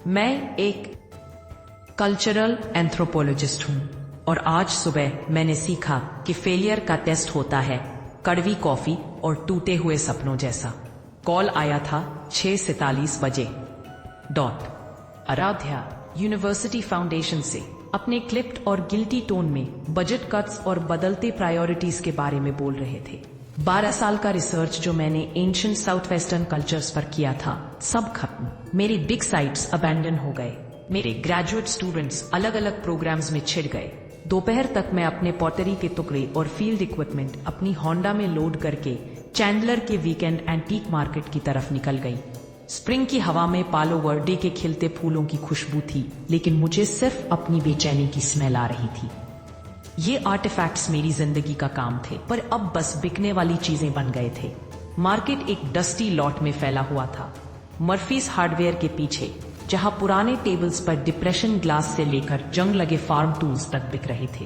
मैं एक cultural anthropologist हूँ और आज सुबह मैंने सीखा कि फेलियर का टेस्ट होता है कड़वी कॉफी और टूटे हुए सपनों जैसा। कॉल आया था 6:47 बजे। आराध्या यूनिवर्सिटी फाउंडेशन से अपने क्लिप्ड और गिल्टी टोन में बजट कट्स और बदलते प्रायोरिटीज के बारे में बोल रहे थे। 12 साल का रिसर्च जो मैंने एंशिएंट साउथ वेस्टर्न कल्चर्स पर किया था, सब खत्म। मेरी बिग साइट्स अबैंडन हो गए। मेरे ग्रेजुएट स्टूडेंट्स अलग अलग प्रोग्राम्स में छिड़ गए। दोपहर तक मैं अपने पॉटरी के टुकड़े और फील्ड इक्विपमेंट अपनी होंडा में लोड करके चैंडलर के वीकेंड एंटीक मार्केट की तरफ निकल गई। स्प्रिंग की हवा में पालो वर्डे के खिलते फूलों की खुशबू थी, लेकिन मुझे सिर्फ अपनी बेचैनी की स्मेल आ रही थी। ये आर्टिफैक्ट्स मेरी जिंदगी का काम थे, पर अब बस बिकने वाली चीजें बन गए थे। मार्केट एक डस्टी लॉट में फैला हुआ था, मर्फीज हार्डवेयर के पीछे, जहां पुराने टेबल्स पर डिप्रेशन ग्लास से लेकर जंग लगे फार्म टूल्स तक बिक रहे थे।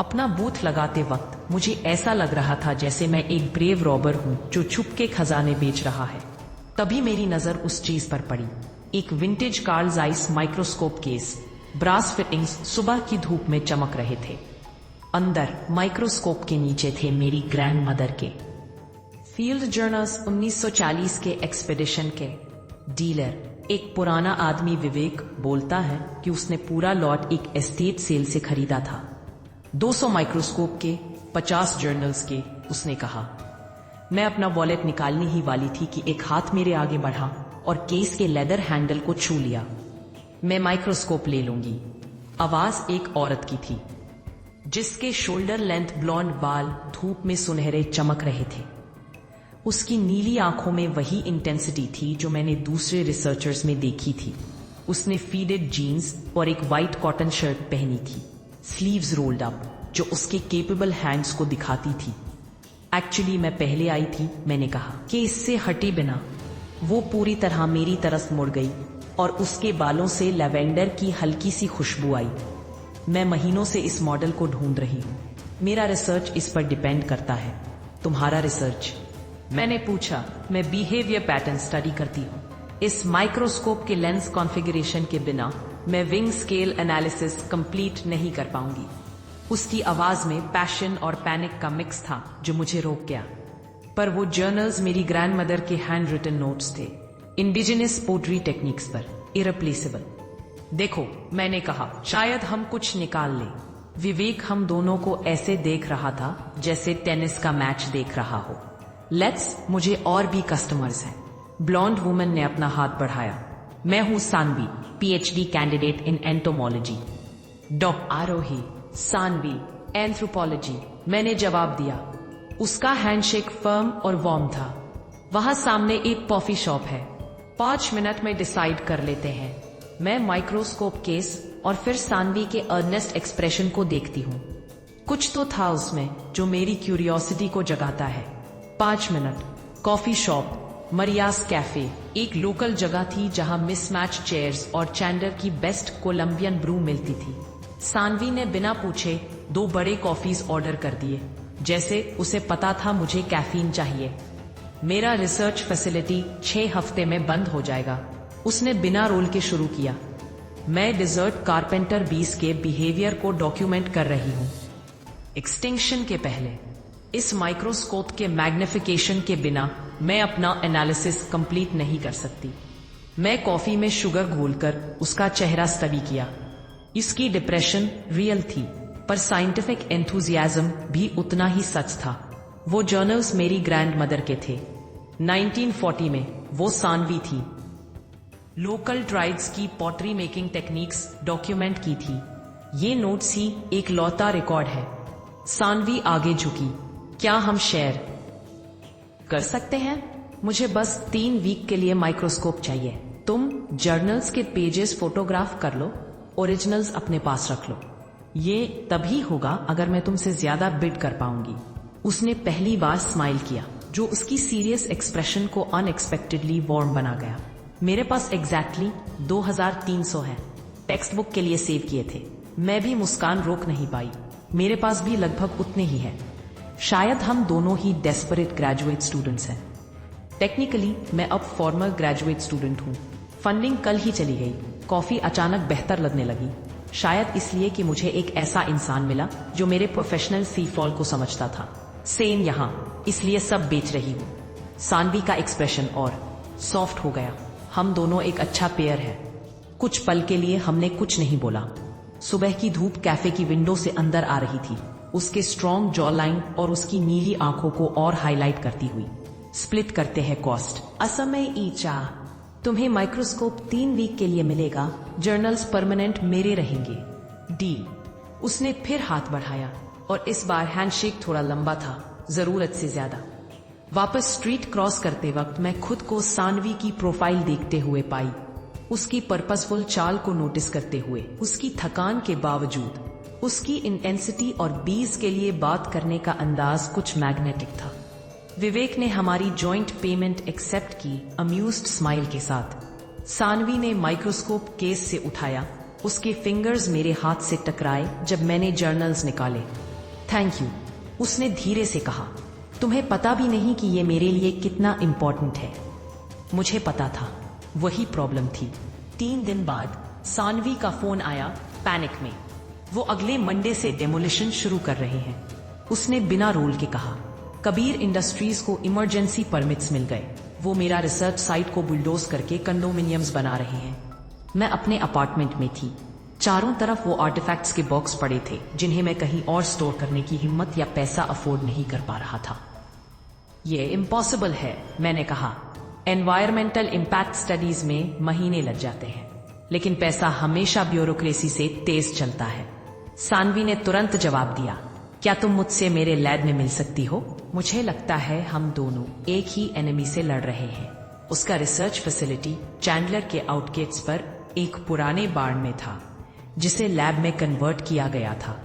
अपना बूथ लगाते वक्त मुझे ऐसा लग रहा था जैसे मैं एक ब्रेव रॉबर हूं जो छुप के खजाने बेच रहा है। तभी मेरी नजर उस चीज पर पड़ी, एक vintage Carl Zeiss microscope case. Brass fittings सुबह की धूप में चमक रहे थे। अंदर माइक्रोस्कोप के नीचे थे मेरी ग्रैंडमदर के फील्ड जर्नल्स 1940 के एक्सपेडिशन के। डीलर, एक पुराना आदमी विवेक, बोलता है कि उसने पूरा लॉट एक एस्टेट सेल से खरीदा था। 200 माइक्रोस्कोप के, 50 जर्नल्स के, उसने कहा। मैं अपना वॉलेट निकालने ही वाली थी कि एक हाथ मेरे आगे बढ़ा और केस के लेदर हैंडल को छू लिया। मैं माइक्रोस्कोप ले लूंगी। आवाज एक औरत की थी, जिसके शोल्डर लेंथ ब्लॉन्ड बाल धूप में सुनहरे चमक रहे थे। उसकी नीली आंखों में वही इंटेंसिटी थी जो मैंने दूसरे रिसर्चर्स में देखी थी। उसने फीडेड जीन्स और एक व्हाइट कॉटन शर्ट पहनी थी, स्लीव्स रोल्ड अप, जो उसके केपेबल हैंड्स को दिखाती थी। एक्चुअली मैं पहले आई थी, मैंने कहा कि इससे हटे बिना। वो पूरी तरह मेरी तरफ मुड़ गई और उसके बालों से लैवेंडर की हल्की सी खुशबू आई। मैं महीनों से इस मॉडल को ढूंढ रही हूँ। मेरा रिसर्च इस पर डिपेंड करता है। तुम्हारा रिसर्च? मैंने पूछा। मैं बिहेवियर पैटर्न स्टडी करती हूँ। इस माइक्रोस्कोप के लेंस कॉन्फ़िगरेशन के बिना मैं विंग स्केल एनालिसिस कंप्लीट नहीं कर पाऊंगी। उसकी आवाज में पैशन और पैनिक का मिक्स था जो मुझे रोक गया। पर वो जर्नल्स मेरी ग्रैंडमदर के हैंड रिटन नोट्स थे, इंडिजिनस पोट्री टेक्निक्स पर, इरेप्लेसेबल। देखो, मैंने कहा, शायद हम कुछ निकाल लें। विवेक हम दोनों को ऐसे देख रहा था जैसे टेनिस का मैच देख रहा हो। लेट्स, मुझे और भी कस्टमर्स हैं। ब्लॉन्ड वुमन ने अपना हाथ बढ़ाया। मैं हूं Saanvi, PhD candidate in entomology. Aarohi, Saanvi, anthropology, मैंने जवाब दिया। उसका हैंडशेक फर्म और वार्म था। वहां सामने एक कॉफी शॉप है। 5 मिनट में डिसाइड कर लेते हैं। मैं माइक्रोस्कोप केस और फिर सानवी के अर्नेस्ट एक्सप्रेशन को देखती हूँ। कुछ तो था उसमें जो मेरी क्यूरियोसिटी को जगाता है। 5 मिनट, कॉफी शॉप, मरियास कैफे, एक लोकल जगह थी जहां मिसमैच चेयर्स और चैंडर की बेस्ट कोलंबियन ब्रू मिलती थी। सानवी ने बिना पूछे 2 बड़े कॉफीज ऑर्डर कर दिए, जैसे उसे पता था मुझे कैफीन चाहिए। मेरा रिसर्च फैसिलिटी 6 हफ्ते में बंद हो जाएगा, उसने बिना रोल के शुरू किया। मैं डिजर्ट कारपेंटर बीस के बिहेवियर को डॉक्यूमेंट कर रही हूँ। एक्सटिंक्शन के पहले इस माइक्रोस्कोप के मैग्निफिकेशन के बिना मैं अपना एनालिसिस कंप्लीट नहीं कर सकती। मैं कॉफी में शुगर घोलकर उसका चेहरा स्टडी किया। इसकी डिप्रेशन रियल थी, पर साइंटिफिक एंथुजियाज्म भी उतना ही सच था। वो जर्नल्स मेरी ग्रैंडमदर के थे। 1940 में वो सानवी थी। लोकल ट्राइब्स की पॉटरी मेकिंग टेक्निक्स डॉक्यूमेंट की थी। ये नोट्स ही एक लौता रिकॉर्ड है। सानवी आगे झुकी। क्या हम शेयर कर सकते हैं? मुझे बस 3 वीक के लिए माइक्रोस्कोप चाहिए। तुम जर्नल्स के पेजेस फोटोग्राफ कर लो, ओरिजिनल्स अपने पास रख लो। ये तभी होगा अगर मैं तुमसे ज्यादा बिड कर पाऊंगी। उसने पहली बार स्माइल किया, जो उसकी सीरियस एक्सप्रेशन को अनएक्सपेक्टेडली वार्म बना गया। मेरे पास एग्जैक्टली 2300 है, टेक्स्ट बुक के लिए सेव किए थे। मैं भी मुस्कान रोक नहीं पाई। मेरे पास भी लगभग उतने ही है। शायद हम दोनों ही डेस्परेट ग्रेजुएट स्टूडेंट्स हैं। टेक्निकली मैं अब फॉर्मर ग्रेजुएट स्टूडेंट हूँ। फंडिंग कल ही चली गई। कॉफी अचानक बेहतर लगने लगी, शायद इसलिए कि मुझे एक ऐसा इंसान मिला जो मेरे प्रोफेशनल सी फॉल को समझता था। सेम यहाँ, इसलिए सब बेच रही हूँ। सानवी का एक्सप्रेशन और सॉफ्ट हो गया। हम दोनों एक अच्छा पेयर है। कुछ पल के लिए हमने कुछ नहीं बोला। सुबह की धूप कैफे की विंडो से अंदर आ रही थी, उसके स्ट्रॉन्ग जॉ लाइन और उसकी नीली आंखों को और हाईलाइट करती हुई। स्प्लिट करते हैं कॉस्ट। असमय ईचा, तुम्हें माइक्रोस्कोप 3 वीक के लिए मिलेगा, जर्नल्स परमानेंट मेरे रहेंगे। डील। उसने फिर हाथ बढ़ाया और इस बार हैंडशेक थोड़ा लंबा था, जरूरत से ज्यादा। वापस स्ट्रीट क्रॉस करते वक्त मैं खुद को सानवी की प्रोफाइल देखते हुए पाई, उसकी पर्पसफुल चाल को नोटिस करते हुए, उसकी थकान के बावजूद, उसकी इंटेंसिटी और बीज के लिए बात करने का अंदाज कुछ मैग्नेटिक था। विवेक ने हमारी जॉइंट पेमेंट एक्सेप्ट की अम्यूज्ड स्माइल के साथ। सानवी ने माइक्रोस्कोप केस से उठाया, उसके फिंगर्स मेरे हाथ से टकराए जब मैंने जर्नल्स निकाले। थैंक यू, उसने धीरे से कहा। तुम्हें पता भी नहीं कि ये मेरे लिए कितना इम्पोर्टेंट है। मुझे पता था, वही प्रॉब्लम थी। 3 दिन बाद सानवी का फोन आया, पैनिक में। वो अगले मंडे से डेमोलिशन शुरू कर रहे हैं। उसने बिना रोल के कहा। कबीर इंडस्ट्रीज को इमरजेंसी परमिट्स मिल गए। वो मेरा रिसर्च साइट को बुलडोज करके कंडोमिनियम्स बना रहे हैं। मैं अपने अपार्टमेंट में थी। चारों तरफ वो आर्टिफैक्ट्स के बॉक्स पड़े थे जिन्हें मैं कहीं और स्टोर करने की हिम्मत या पैसा अफोर्ड नहीं कर पा रहा था। ये इम्पॉसिबल है, मैंने कहा। एनवायरमेंटल इम्पैक्ट स्टडीज में महीने लग जाते हैं, लेकिन पैसा हमेशा ब्यूरोक्रेसी से तेज चलता है। सानवी ने तुरंत जवाब दिया, क्या तुम मुझसे मेरे लैब में मिल सकती हो? मुझे लगता है हम दोनों एक ही एनिमी से लड़ रहे हैं। उसका रिसर्च फैसिलिटी चैंडलर के आउटगेट्स पर एक पुराने बार्न में था, जिसे लैब में कन्वर्ट किया गया था।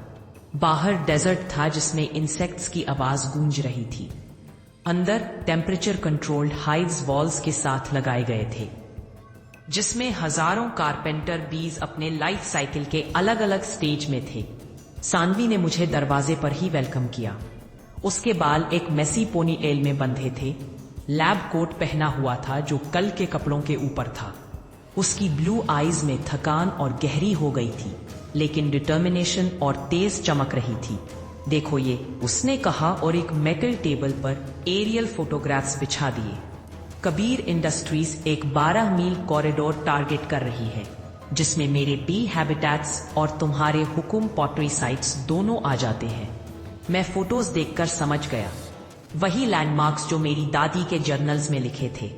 बाहर डेजर्ट था जिसमें इंसेक्ट्स की आवाज गूंज रही थी। अंदर टेम्परेचर कंट्रोल्ड हाइव्स वॉल्स के साथ लगाए गए थे, जिसमें हजारों कारपेंटर बीज अपने लाइफ साइकिल के अलग अलग स्टेज में थे। सानवी ने मुझे दरवाजे पर ही वेलकम किया। उसके बाल एक मेसी पोनी एल में बंधे थे। लैब कोट पहना हुआ था जो कल के कपड़ों के ऊपर था। उसकी ब्लू आईज में थकान और गहरी हो गई थी, लेकिन डिटर्मिनेशन और तेज चमक रही थी। देखो ये, उसने कहा और एक मेटल टेबल पर एरियल फोटोग्राफ्स बिछा दिए। कबीर इंडस्ट्रीज एक 12 मील कॉरिडोर टारगेट कर रही है, जिसमें मेरे बी हैबिटेट्स और तुम्हारे हुकुम पॉटरी साइट्स दोनों आ जाते हैं। मैं फोटोज देखकर समझ गया, वही लैंडमार्क्स जो मेरी दादी के जर्नल्स में लिखे थे।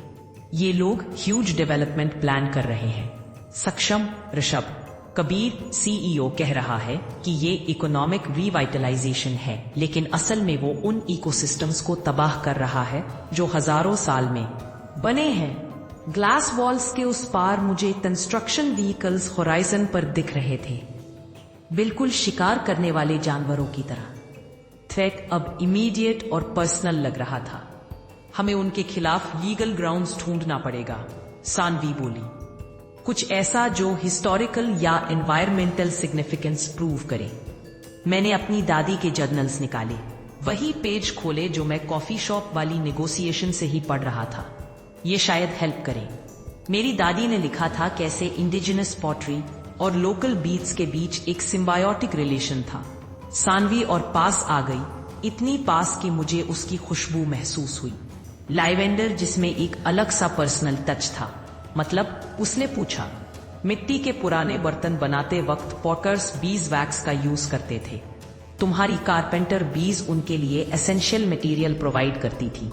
ये लोग ह्यूज डेवलपमेंट प्लान कर रहे हैं। सक्षम ऋषभ, कबीर सीईओ कह रहा है कि ये इकोनॉमिक रिवाइटलाइजेशन है, लेकिन असल में वो उन इकोसिस्टम्स को तबाह कर रहा है जो हजारों साल में बने हैं। ग्लास वॉल्स के उस पार मुझे कंस्ट्रक्शन व्हीकल्स होराइजन पर दिख रहे थे, बिल्कुल शिकार करने वाले जानवरों की तरह। थ्रेट अब इमीडिएट और पर्सनल लग रहा था। हमें उनके खिलाफ लीगल ग्राउंड्स ढूंढना पड़ेगा, सानवी बोली। कुछ ऐसा जो हिस्टोरिकल या एनवायरमेंटल सिग्निफिकेंस प्रूव करे। मैंने अपनी दादी के जर्नल्स निकाले, वही पेज खोले जो मैं कॉफी शॉप वाली नेगोशिएशन से ही पढ़ रहा था। ये शायद हेल्प करे। मेरी दादी ने लिखा था कैसे इंडिजिनस पॉटरी और लोकल बीट्स के बीच एक सिम्बायोटिक रिलेशन था। सानवी और पास आ गई, इतनी पास कि मुझे उसकी खुशबू महसूस हुई। लाइवेंडर जिसमें एक अलग सा पर्सनल टच था। मतलब, उसने पूछा। मिट्टी के पुराने बर्तन बनाते वक्त पॉटर्स बीज वैक्स का यूज करते थे। तुम्हारी कारपेंटर बीज उनके लिए एसेंशियल मटेरियल प्रोवाइड करती थी।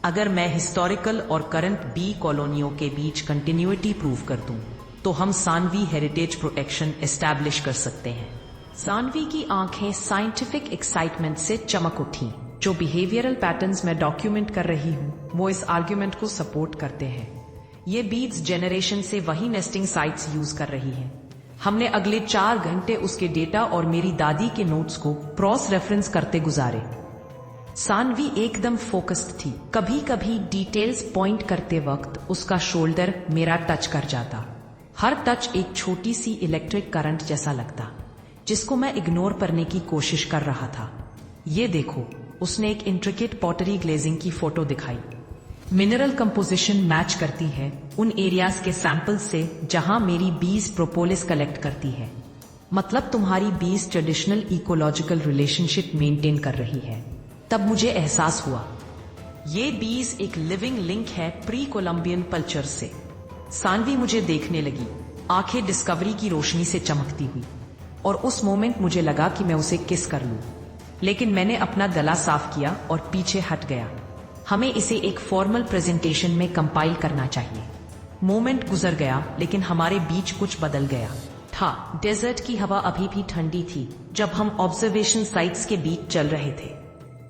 अगर मैं हिस्टोरिकल और करंट बी कॉलोनियों के बीच कंटिन्यूटी प्रूव कर दूं, तो हम सानवी हेरिटेज प्रोटेक्शन एस्टैब्लिश कर सकते हैं। सानवी की आंखें साइंटिफिक एक्साइटमेंट से चमक उठी। जो बिहेवियरल पैटर्न्स मैं डॉक्यूमेंट कर रही हूँ, वो इस आर्ग्यूमेंट को सपोर्ट करते हैं। ये बीड्स जेनरेशन से वही नेस्टिंग साइट्स यूज कर रही हैं। हमने अगले 4 घंटे उसके डेटा और मेरी दादी के नोट्स को क्रॉस रेफरेंस करते गुजारे। सानवी एकदम फोकस्ड थी। कभी कभी डिटेल्स पॉइंट करते वक्त उसका शोल्डर मेरा टच कर जाता। हर टच एक छोटी सी इलेक्ट्रिक करंट जैसा लगता, जिसको मैं इग्नोर करने की कोशिश कर रहा था। ये देखो, उसने एक इंट्रिकेट पॉटरी ग्लेजिंग की फोटो दिखाई। मिनरल कंपोजिशन मैच करती है उन एरियाज के सैंपल से जहां मेरी बीज प्रोपोलिस कलेक्ट करती है। मतलब तुम्हारी बीज ट्रेडिशनल इकोलॉजिकल रिलेशनशिप मेंटेन कर रही है। तब मुझे एहसास हुआ ये बीज एक लिविंग लिंक है प्री कोलंबियन कल्चर से। सानवी मुझे देखने लगी, आंखें डिस्कवरी की रोशनी से चमकती हुई, और उस मोमेंट मुझे लगा कि मैं उसे किस कर लूं, लेकिन मैंने अपना गला साफ किया और पीछे हट गया। हमें इसे एक फॉर्मल प्रेजेंटेशन में कंपाइल करना चाहिए। मोमेंट गुजर गया, लेकिन हमारे बीच कुछ बदल गया था। डेजर्ट की हवा अभी भी ठंडी थी जब हम ऑब्जर्वेशन साइट्स के बीच चल रहे थे।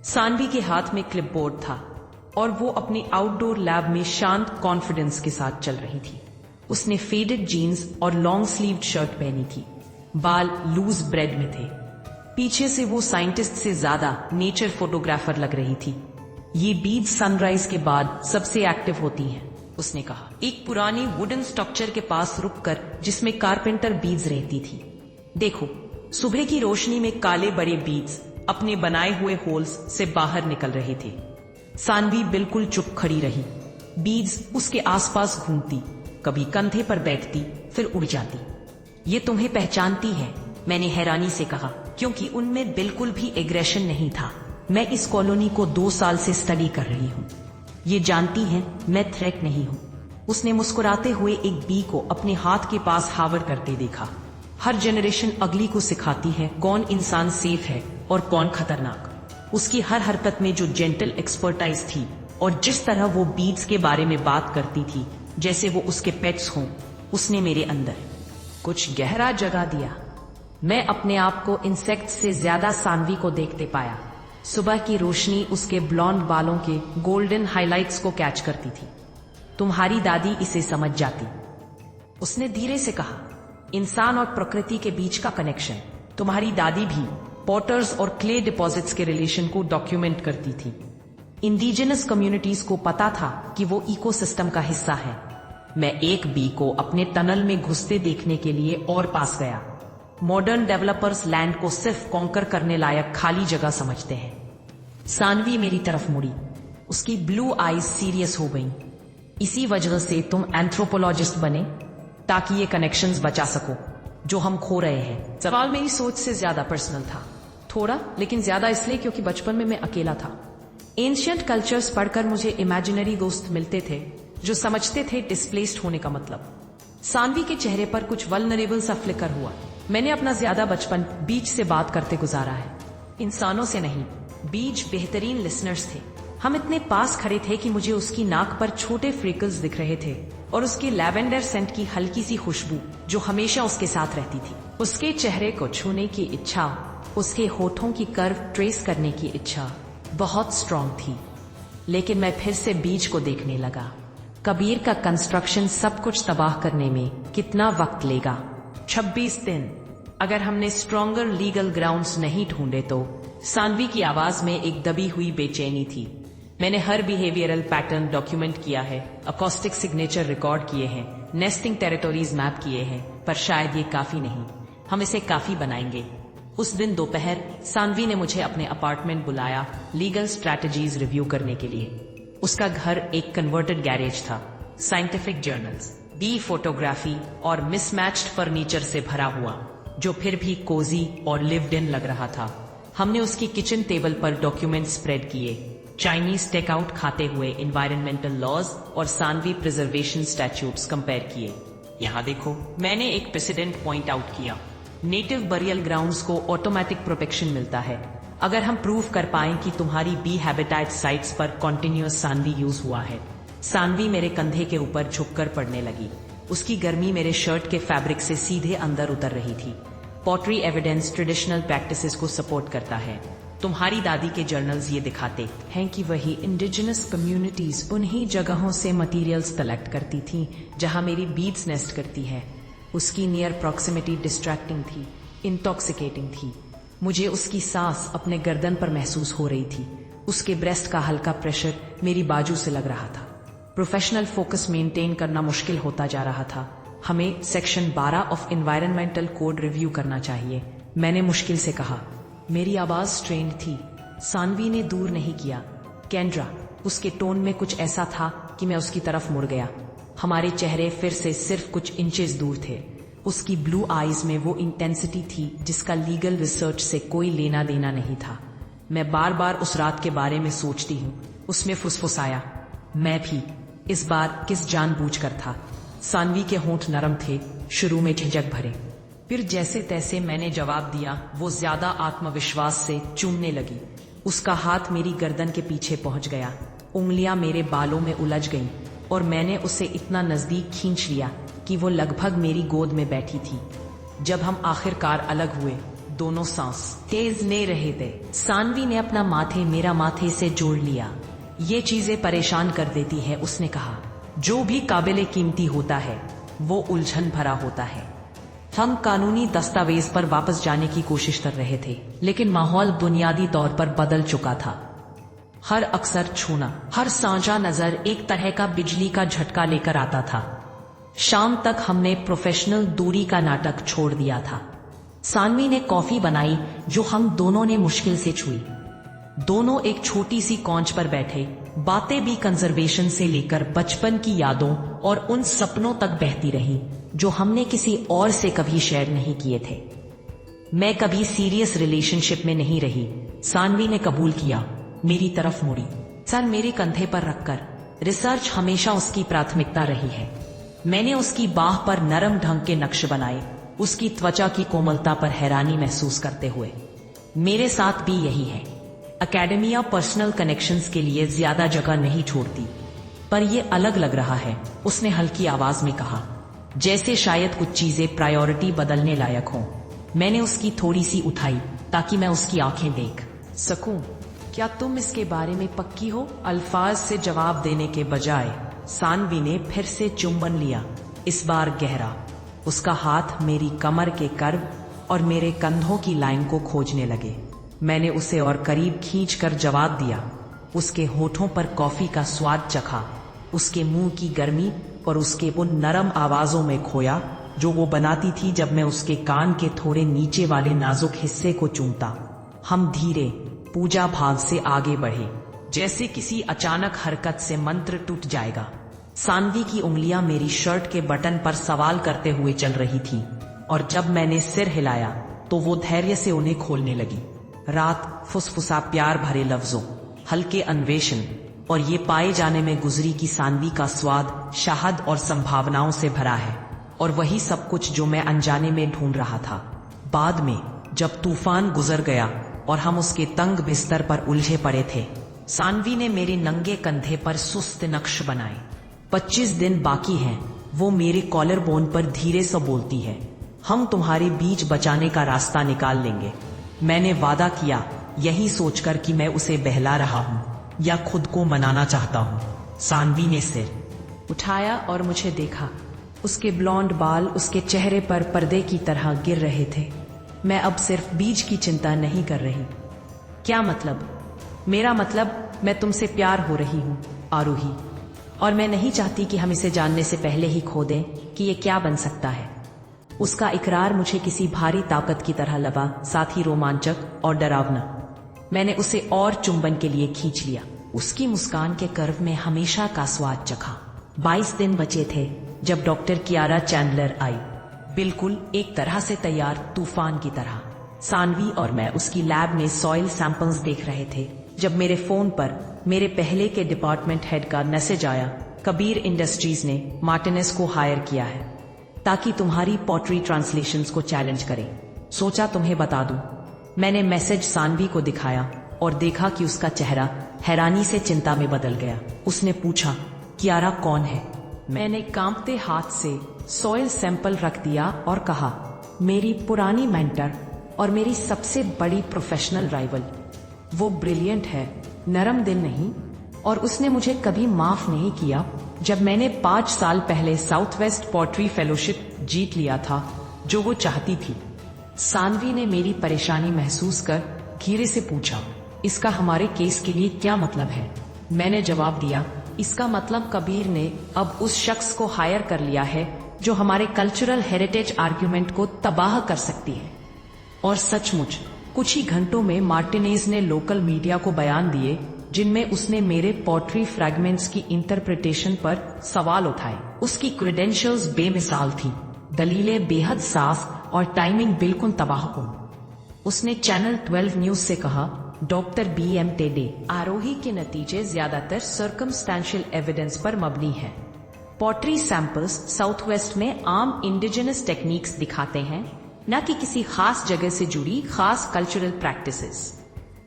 सानवी के हाथ में क्लिपबोर्ड था और वो अपनी आउटडोर लैब में शांत कॉन्फिडेंस के साथ चल रही थी। उसने फेडेड जीन्स और लॉन्ग स्लीव्ड शर्ट पहनी थी, बाल लूज ब्रेड में थे। पीछे से वो साइंटिस्ट से ज्यादा नेचर फोटोग्राफर लग रही थी। ये बीज सनराइज के बाद सबसे एक्टिव होती हैं, उसने कहा, एक पुरानी वुडन स्ट्रक्चर के पास रुककर जिसमें कारपेंटर बीज रहती थी। देखो, सुबह की रोशनी में काले बड़े बीज अपने बनाए हुए होल्स से बाहर निकल रहे थे। सानवी बिल्कुल चुप खड़ी रही। बीज उसके आसपास घूमती, कभी कंधे पर बैठती, फिर उड़ जाती। ये तुम्हें पहचानती है, मैंने हैरानी से कहा, क्योंकि उनमें बिल्कुल भी एग्रेशन नहीं था। मैं इस कॉलोनी को 2 साल से स्टडी कर रही हूँ। ये जानती हैं मैं थ्रेट नहीं हूँ। उसने मुस्कुराते हुए एक बी को अपने हाथ के पास हावर करते देखा। हर जनरेशन अगली को सिखाती है कौन इंसान सेफ है और कौन खतरनाक। उसकी हर हरकत में जो जेंटल एक्सपर्टाइज थी और जिस तरह वो बीड्स के बारे में बात करती थी जैसे वो उसके पेट्स हों, उसने मेरे अंदर कुछ गहरा जगा दिया। मैं अपने आप को इंसेक्ट से ज्यादा सानवी को देखते पाया। सुबह की रोशनी उसके ब्लॉन्ड बालों के गोल्डन हाइलाइट्स को कैच करती थी। तुम्हारी दादी इसे समझ जाती, उसने धीरे से कहा। इंसान और प्रकृति के बीच का कनेक्शन। तुम्हारी दादी भी पॉटर्स और क्ले डिपॉजिट्स के रिलेशन को डॉक्यूमेंट करती थी। इंडिजिनस कम्युनिटीज को पता था कि वो इकोसिस्टम का हिस्सा है। मैं एक बी को अपने टनल में घुसते देखने के लिए और पास गया। मॉडर्न डेवलपर्स लैंड को सिर्फ कॉन्कर करने लायक खाली जगह समझते हैं। सानवी मेरी तरफ मुड़ी, उसकी ब्लू आईज सीरियस हो गईं। इसी वजह से तुम एंथ्रोपोलॉजिस्ट बने, ताकि ये कनेक्शंस बचा सको जो हम खो रहे हैं। सवाल मेरी सोच से ज्यादा पर्सनल था, थोड़ा, लेकिन ज्यादा इसलिए क्योंकि बचपन में मैं अकेला था। एंशिएंट कल्चर्स पढ़कर मुझे इमेजिनरी दोस्त मिलते थे जो समझते थे डिस्प्लेस्ड होने का मतलब। सानवी के चेहरे पर कुछ वल्नरेबल सा फ्लिकर हुआ। मैंने अपना ज्यादा बचपन बीच से बात करते गुजारा है, इंसानों से नहीं। बीच बेहतरीन लिसनर्स थे। हम इतने पास खड़े थे कि मुझे उसकी नाक पर छोटे फ्रिकल्स दिख रहे थे और उसके लैवेंडर सेंट की हल्की सी खुशबू जो हमेशा उसके साथ रहती थी। उसके चेहरे को छूने की इच्छा, उसके होठों की कर्व ट्रेस करने की इच्छा बहुत स्ट्रांग थी। लेकिन मैं फिर से बीच को देखने लगा। कबीर का कंस्ट्रक्शन सब कुछ तबाह करने में कितना वक्त लेगा? 26 दिन। अगर हमने स्ट्रॉन्गर लीगल ग्राउंड्स नहीं ढूंढे तो। सानवी की आवाज में एक दबी हुई बेचैनी थी। मैंने हर बिहेवियरल पैटर्न डॉक्यूमेंट किया है, अकॉस्टिक सिग्नेचर रिकॉर्ड किए हैं, नेस्टिंग टेरिटोरीज मैप किए हैं, पर शायद ये काफी नहीं। हम इसे काफी बनाएंगे। उस दिन दोपहर सानवी ने मुझे अपने अपार्टमेंट बुलाया लीगल स्ट्रैटेजीज रिव्यू करने के लिए। उसका घर एक कन्वर्टेड गैरेज था, साइंटिफिक जर्नल्स, बी फोटोग्राफी और मिसमैच्ड फर्नीचर से भरा हुआ, जो फिर भी कोजी और लिव्ड इन लग रहा था। हमने उसकी किचन टेबल पर डॉक्यूमेंट स्प्रेड किए, चाइनीज टेकआउट खाते हुए एनवायरमेंटल लॉज और सानवी प्रिजर्वेशन स्टैट्यूट्स कंपेयर किए। यहाँ देखो, मैंने एक प्रेसिडेंट पॉइंट आउट किया। नेटिव बरियल ग्राउंड्स को ऑटोमेटिक प्रोटेक्शन मिलता है अगर हम प्रूव कर पाएं कि तुम्हारी बी हैबिटेट साइट्स पर कॉन्टिन्यूअस सानवी यूज हुआ है। सानवी मेरे कंधे के ऊपर झुककर पड़ने लगी। उसकी गर्मी मेरे शर्ट के फैब्रिक से सीधे अंदर उतर रही थी। पॉटरी एविडेंस ट्रेडिशनल प्रैक्टिसेस को सपोर्ट करता है। तुम्हारी दादी के जर्नल्स ये दिखाते हैं कि वही इंडिजिनस कम्युनिटीज उन्हीं जगहों से मटेरियल्स कलेक्ट करती थीं जहां मेरी बीड्स नेस्ट करती है। उसकी नियर प्रॉक्सिमिटी डिस्ट्रैक्टिंग थी, इंटॉक्सिकेटिंग थी। मुझे उसकी सांस अपने गर्दन पर महसूस हो रही थी। उसके ब्रेस्ट का हल्का प्रेशर मेरी बाजू से लग रहा था। प्रोफेशनल फोकस मेंटेन करना मुश्किल होता जा रहा था। हमें section 12 of environmental code review करना चाहिए, मैंने मुश्किल से कहा। मेरी आवाज स्ट्रेन्ड थी। सानवी ने दूर नहीं किया। केंद्रा, उसके टोन में कुछ ऐसा था कि मैं उसकी तरफ मुड़ गया। हमारे चेहरे फिर से सिर्फ कुछ इंचेस दूर थे। उसकी ब्लू आईज में वो इंटेंसिटी थी जिसका लीगल रिसर्च से कोई लेना देना नहीं था। मैं बार बार उस रात के बारे में सोचती हूँ। उसने फुसफुसाया, मैं भी, इस बार किस जानबूझकर था। सानवी के होंठ नरम थे, शुरू में झिझक भरे, फिर जैसे तैसे मैंने जवाब दिया। वो ज्यादा आत्मविश्वास से चूमने लगी। उसका हाथ मेरी गर्दन के पीछे पहुंच गया, उंगलियां मेरे बालों में उलझ गईं और मैंने उसे इतना नजदीक खींच लिया कि वो लगभग मेरी गोद में बैठी थी। जब हम आखिरकार अलग हुए, दोनों सांस तेज ले रहे थे। सानवी ने अपना माथे मेरा माथे से जोड़ लिया। ये चीजें परेशान कर देती है, उसने कहा। जो भी काबिले कीमती होता है वो उलझन भरा होता है। हम कानूनी दस्तावेज पर वापस जाने की कोशिश कर रहे थे, लेकिन माहौल बुनियादी तौर पर बदल चुका था। हर अक्सर छूना, हर साझा नजर एक तरह का बिजली का झटका लेकर आता था। शाम तक हमने प्रोफेशनल दूरी का नाटक छोड़ दिया था। सानवी ने कॉफी बनाई जो हम दोनों ने मुश्किल से छुई। दोनों एक छोटी सी कॉन्च पर बैठे, बातें भी कंजर्वेशन से लेकर बचपन की यादों और उन सपनों तक बहती रही जो हमने किसी और से कभी शेयर नहीं किए थे। मैं कभी सीरियस रिलेशनशिप में नहीं रही, सानवी ने कबूल किया। मेरी तरफ मुड़ी, सर मेरे कंधे पर रखकर। रिसर्च हमेशा उसकी प्राथमिकता रही है। मैंने उसकी बाह पर नरम ढंग के नक्श बनाए, उसकी त्वचा की कोमलता पर हैरानी महसूस करते हुए। मेरे साथ भी यही है। एकेडमिया पर्सनल कनेक्शंस के लिए ज्यादा जगह नहीं छोड़ती, पर ये अलग लग रहा है, उसने हल्की आवाज में कहा, जैसे शायद कुछ चीजें प्रायोरिटी बदलने लायक हों। मैंने उसकी थोड़ी सी उठाई ताकि मैं उसकी आंखें देख सकूं। क्या तुम इसके बारे में पक्की हो? अल्फाज से जवाब देने के बजाय सानवी ने फिर से चुंबन लिया, इस बार गहरा। उसका हाथ मेरी कमर के कर्व और मेरे कंधों की लाइन को खोजने लगे। मैंने उसे और करीब खींचकर जवाब दिया। उसके होठों पर कॉफी का स्वाद चखा, उसके मुंह की गर्मी और उसके उन नरम आवाजों में खोया जो वो बनाती थी जब मैं उसके कान के थोड़े नीचे वाले नाजुक हिस्से को चूमता। हम धीरे पूजा भाव से आगे बढ़े, जैसे किसी अचानक हरकत से मंत्र टूट जाएगा। सानवी की उंगलियां मेरी शर्ट के बटन पर सवाल करते हुए चल रही थी और जब मैंने सिर हिलाया तो वो धैर्य से उन्हें खोलने लगी। रात फुसफुसा प्यार भरे लफ्जों, हल्के अन्वेषण और ये पाए जाने में गुजरी कि सानवी का स्वाद शहद और संभावनाओं से भरा है, और वही सब कुछ जो मैं अनजाने में ढूंढ रहा था। बाद में जब तूफान गुजर गया और हम उसके तंग बिस्तर पर उलझे पड़े थे, सानवी ने मेरे नंगे कंधे पर सुस्त नक्श बनाए। 25 दिन बाकी हैं, वो मेरे कॉलर बोन पर धीरे से बोलती है। हम तुम्हारे बीच बचाने का रास्ता निकाल लेंगे। मैंने वादा किया, यही सोचकर कि मैं उसे बहला रहा हूँ या खुद को मनाना चाहता हूँ। सानवी ने सिर उठाया और मुझे देखा। उसके ब्लॉन्ड बाल उसके चेहरे पर पर्दे की तरह गिर रहे थे। मैं अब सिर्फ बीज की चिंता नहीं कर रही। क्या मतलब? मेरा मतलब मैं तुमसे प्यार हो रही हूँ आरूही, और मैं नहीं चाहती कि हम इसे जानने से पहले ही खो दें कि ये क्या बन सकता है। उसका इकरार मुझे किसी भारी ताकत की तरह लगा, साथ ही रोमांचक और डरावना। मैंने उसे और चुंबन के लिए खींच लिया। उसकी मुस्कान के कर्व में हमेशा का स्वाद चखा। 22 दिन बचे थे जब डॉक्टर कियारा चैंडलर आई, बिल्कुल एक तरह से तैयार, तूफान की तरह। सानवी और मैं उसकी लैब में सॉइल सैंपल्स देख रहे थे जब मेरे फोन पर मेरे पहले के डिपार्टमेंट हेड का मैसेज आया, कबीर इंडस्ट्रीज ने मार्टिनेस को हायर किया है ताकि तुम्हारी पॉटरी ट्रांसलेशंस को चैलेंज करे। सोचा तुम्हें बता दूं। मैंने मैसेज सानवी को दिखाया और देखा कि उसका चेहरा हैरानी से चिंता में बदल गया। उसने पूछा, कियारा कौन है? मैंने कांपते हाथ से सॉइल सैंपल रख दिया और कहा, मेरी पुरानी मेंटर और मेरी सबसे बड़ी प्रोफेशनल राइवल। वो ब्रिलियंट है, नरम दिल नहीं, और उसने मुझे कभी माफ नहीं किया जब मैंने 5 साल पहले साउथ वेस्ट पॉटरी फेलोशिप जीत लिया था जो वो चाहती थी। सानवी ने मेरी परेशानी महसूस कर धीरे से पूछा, इसका हमारे केस के लिए क्या मतलब है? मैंने जवाब दिया, इसका मतलब कबीर ने अब उस शख्स को हायर कर लिया है जो हमारे कल्चरल हेरिटेज आर्ग्यूमेंट को तबाह कर सकती है। और सचमुच कुछ ही घंटों में मार्टिनेज ने लोकल मीडिया को बयान दिए जिनमें उसने मेरे पॉटरी फ्रैगमेंट्स की इंटरप्रिटेशन पर सवाल उठाए। उसकी क्रेडेंशियल्स बेमिसाल थी, दलीलें बेहद साफ और टाइमिंग बिल्कुल तबाहकुन। उसने चैनल 12 न्यूज से कहा, डॉक्टर BM टेडे, आरोही के नतीजे ज्यादातर सर्कमस्टेंशियल एविडेंस पर मबनी है। पॉटरी सैंपल्स साउथ वेस्ट में आम इंडिजिनस टेक्निक्स दिखाते हैं, न कि किसी खास जगह से जुड़ी खास कल्चरल प्रैक्टिसेस।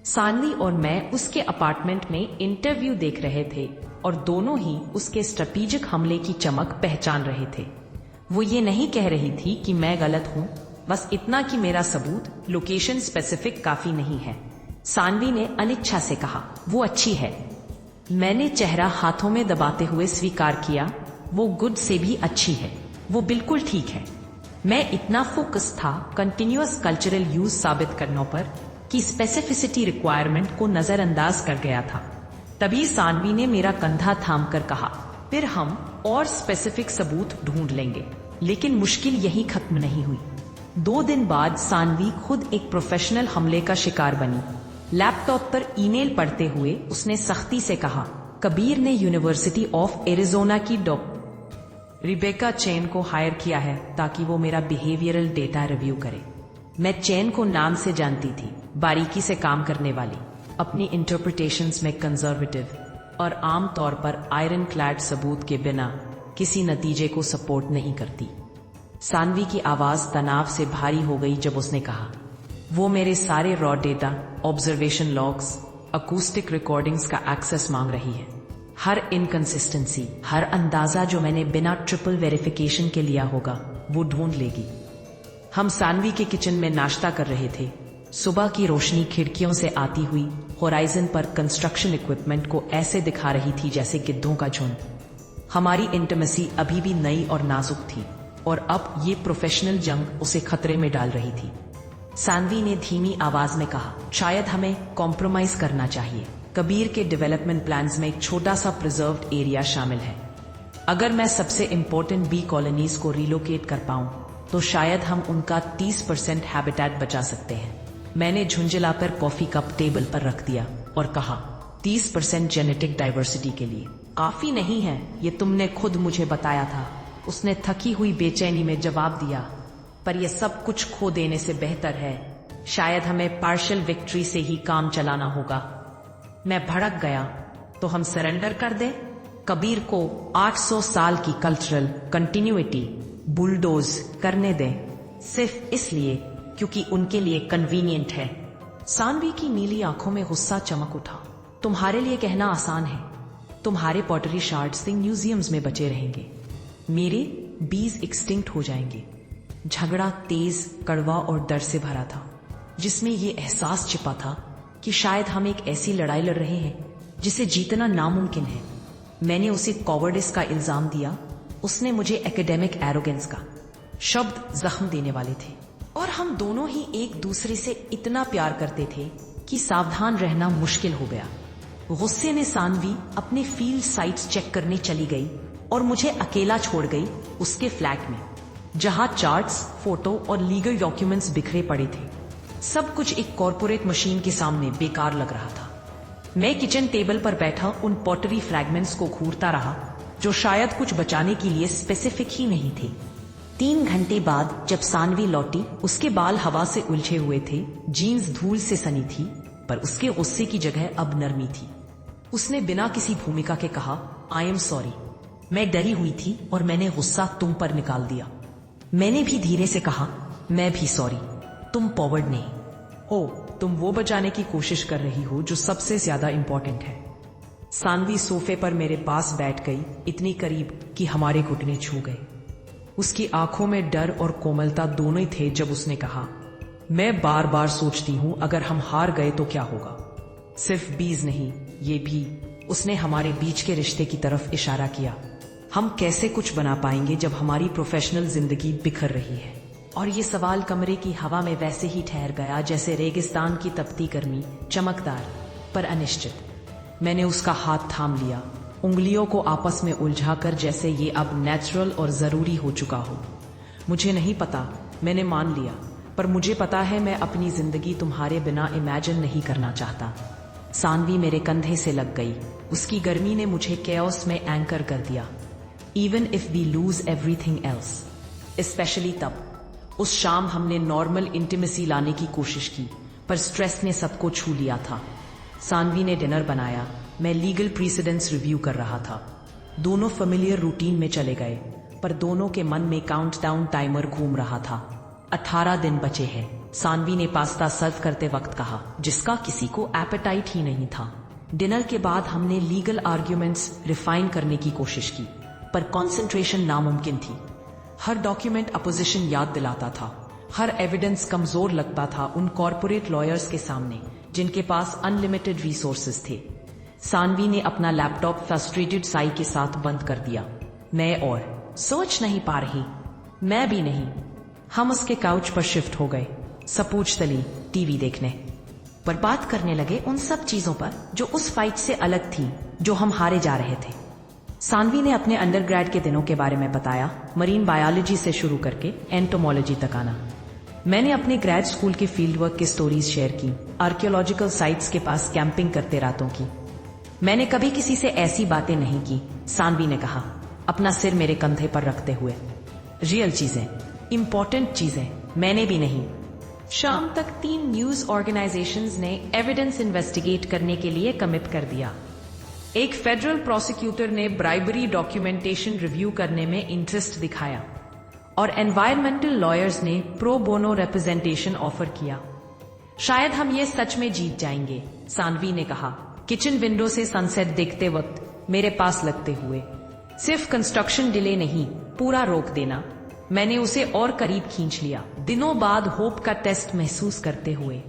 सानवी और मैं उसके अपार्टमेंट में इंटरव्यू देख रहे थे और दोनों ही उसके स्ट्रेटेजिक हमले की चमक पहचान रहे थे। वो ये नहीं कह रही थी कि मैं गलत हूँ, बस इतना कि मेरा सबूत लोकेशन स्पेसिफिक काफी नहीं है। सानवी ने अनिच्छा से कहा, वो अच्छी है। मैंने चेहरा हाथों में दबाते हुए स्वीकार किया, वो गुड से भी अच्छी है, वो बिल्कुल ठीक है। मैं इतना फोकस था कंटिन्यूअस कल्चरल यूज साबित करने पर कि स्पेसिफिसिटी रिक्वायरमेंट को नजरअंदाज कर गया था। तभी सानवी ने मेरा कंधा थामकर कहा, फिर हम और स्पेसिफिक सबूत ढूंढ लेंगे। लेकिन मुश्किल यहीं खत्म नहीं हुई। 2 दिन बाद सानवी खुद एक प्रोफेशनल हमले का शिकार बनी। लैपटॉप पर ईमेल पढ़ते हुए उसने सख्ती से कहा, कबीर ने यूनिवर्सिटी ऑफ एरिजोना की डॉक्टर रिबेका चेन को हायर किया है ताकि वो मेरा बिहेवियरल डेटा रिव्यू करे। मैं चेन को नाम से जानती थी, बारीकी से काम करने वाली, अपनी इंटरप्रिटेशंस में कंजर्वेटिव और आम तौर पर आयरन क्लैड सबूत के बिना किसी नतीजे को सपोर्ट नहीं करती। सानवी की आवाज तनाव से भारी हो गई जब उसने कहा, वो मेरे सारे raw data, observation logs, acoustic recordings का एक्सेस मांग रही है। हर इनकंसिस्टेंसी, हर अंदाजा जो मैंने बिना ट्रिपल वेरिफिकेशन के लिया होगा, वो ढूंढ लेगी। हम सानवी के किचन में नाश्ता कर रहे थे। सुबह की रोशनी खिड़कियों से आती हुई होराइजन पर कंस्ट्रक्शन इक्विपमेंट को ऐसे दिखा रही थी जैसे गिद्धों का झुंड। हमारी इंटिमेसी अभी भी नई और नाजुक थी और अब ये प्रोफेशनल जंग उसे खतरे में डाल रही थी। सानवी ने धीमी आवाज में कहा, शायद हमें कॉम्प्रोमाइज करना चाहिए। कबीर के डेवलपमेंट प्लान्स में एक छोटा सा प्रिजर्व्ड एरिया शामिल है। अगर मैं सबसे इम्पोर्टेंट बी कॉलोनीज को रिलोकेट कर पाऊं तो शायद हम उनका 30% हैबिटेट बचा सकते हैं। मैंने झुंझलाकर कॉफी कप टेबल पर रख दिया और कहा, 30% जेनेटिक डाइवर्सिटी के लिए काफी नहीं है, ये तुमने खुद मुझे बताया था। उसने थकी हुई बेचैनी में जवाब दिया, पर यह सब कुछ खो देने से बेहतर है। शायद हमें पार्शियल विक्ट्री से ही काम चलाना होगा। मैं भड़क गया, तो हम सरेंडर कर दें? कबीर को 800 साल की कल्चरल कंटिन्यूटी बुलडोज करने दें, सिर्फ इसलिए क्योंकि उनके लिए कन्वीनियंट है। सानवी की नीली आंखों में गुस्सा चमक उठा। तुम्हारे लिए कहना आसान है, तुम्हारे पॉटरी शार्ड्स म्यूजियम्स में बचे रहेंगे, मेरे बीज एक्सटिंक्ट हो जाएंगे। झगड़ा तेज, कड़वा और डर से भरा था, जिसमें ये एहसास छिपा था कि शायद हम एक ऐसी लड़ाई लड़ रहे हैं जिसे जीतना नामुमकिन है। मैंने उसे कॉवर्डिस का इल्जाम दिया, उसने मुझे एकेडमिक एरोगेंस का। शब्द जख्म देने वाले थे और हम दोनों ही एक दूसरे से इतना प्यार करते थे कि सावधान रहना मुश्किल हो गया। गुस्से में सानवी अपने फील्ड साइट्स चेक करने चली गई और मुझे अकेला छोड़ गई उसके फ्लैट में, जहां चार्ट्स, फोटो और लीगल डॉक्यूमेंट्स बिखरे पड़े थे। सब कुछ एक कॉर्पोरेट मशीन के सामने बेकार लग रहा था। मैं किचन टेबल पर बैठा उन पॉटरी फ्रैगमेंट्स को घूरता रहा जो शायद कुछ बचाने के लिए स्पेसिफिक ही नहीं थे। 3 घंटे बाद जब सानवी लौटी, उसके बाल हवा से उलझे हुए थे, जीन्स धूल से सनी थी, पर उसके गुस्से की जगह अब नरमी थी। उसने बिना किसी भूमिका के कहा, आई एम सॉरी। मैं डरी हुई थी और मैंने गुस्सा तुम पर निकाल दिया। मैंने भी धीरे से कहा, मैं भी सॉरी, तुम पॉवर्ड नहीं हो, तुम वो बचाने की कोशिश कर रही हो जो सबसे ज्यादा इंपॉर्टेंट है। सानवी सोफे पर मेरे पास बैठ गई, इतनी करीब कि हमारे घुटने छू गए। उसकी आंखों में डर और कोमलता दोनों ही थे जब उसने कहा, मैं बार बार सोचती हूँ अगर हम हार गए तो क्या होगा। सिर्फ बीज नहीं, ये भी। उसने हमारे बीच के रिश्ते की तरफ इशारा किया। हम कैसे कुछ बना पाएंगे जब हमारी प्रोफेशनल जिंदगी बिखर रही है। और ये सवाल कमरे की हवा में वैसे ही ठहर गया जैसे रेगिस्तान की तपती गर्मी, चमकदार पर अनिश्चित। मैंने उसका हाथ थाम लिया, उंगलियों को आपस में उलझाकर, जैसे ये अब नेचुरल और जरूरी हो चुका हो। मुझे नहीं पता, मैंने मान लिया, पर मुझे पता है मैं अपनी जिंदगी तुम्हारे बिना इमेजिन नहीं करना चाहता। सानवी मेरे कंधे से लग गई। उसकी गर्मी ने मुझे कैओस में एंकर कर दिया। Even if we lose everything else, especially तब। उस शाम हमने नॉर्मल इंटीमेसी लाने की कोशिश की, पर स्ट्रेस ने सबको छू लिया था। सानवी ने डिनर बनाया, मैं लीगल प्रीसिडेंस रिव्यू कर रहा था। दोनों फेमिलियर रूटीन में चले गए, पर दोनों के मन में काउंटडाउन टाइमर घूम रहा था। 18 दिन बचे हैं, सानवी ने पास्ता सर्व करते वक्त कहा, जिसका किसी को एपेटाइट ही नहीं था। डिनर के बाद हमने लीगल आर्ग्यूमेंट्स रिफाइन करने की कोशिश की, पर कंसंट्रेशन नामुमकिन थी। हर डॉक्यूमेंट अपोजिशन याद दिलाता था, हर एविडेंस कमजोर लगता था उन कॉर्पोरेट लॉयर्स के सामने जिनके पास अनलिमिटेड रिसोर्सेज थे। सानवी ने अपना लैपटॉप फ्रस्ट्रेटेड साई के साथ बंद कर दिया। मैं और सोच नहीं पा रही। मैं भी नहीं। हम उसके काउच पर शिफ्ट हो गए, सपूज तली टीवी देखने, पर बात करने लगे उन सब चीजों पर जो उस फाइट से अलग थी, जो हम हारे जा रहे थे। सानवी ने अपने अंडरग्रेड के दिनों के बारे में बताया, मरीन बायोलॉजी से शुरू करके एंटोमोलॉजी तक आना। मैंने अपने ग्रेड स्कूल के फील्ड वर्क की स्टोरीज शेयर की, आर्कियोलॉजिकल साइट्स के पास कैंपिंग करते रातों की। मैंने कभी किसी से ऐसी बातें नहीं की, सानवी ने कहा, अपना सिर मेरे कंधे पर रखते हुए। रियल चीजें, इंपॉर्टेंट चीजें, मैंने भी नहीं। शाम तक 3 न्यूज ऑर्गेनाइजेशंस ने एविडेंस इन्वेस्टिगेट करने के लिए कमिट कर दिया। एक फेडरल प्रोसिक्यूटर ने ब्राइबरी डॉक्यूमेंटेशन रिव्यू करने में इंटरेस्ट दिखाया और एनवायरमेंटल लॉयर्स ने प्रो बोनो रिप्रेजेंटेशन ऑफर किया। शायद हम ये सच में जीत जाएंगे, सानवी ने कहा, किचन विंडो से सनसेट देखते वक्त मेरे पास लगते हुए। सिर्फ कंस्ट्रक्शन डिले नहीं, पूरा रोक देना। मैंने उसे और करीब खींच लिया, दिनों बाद होप का टेस्ट महसूस करते हुए।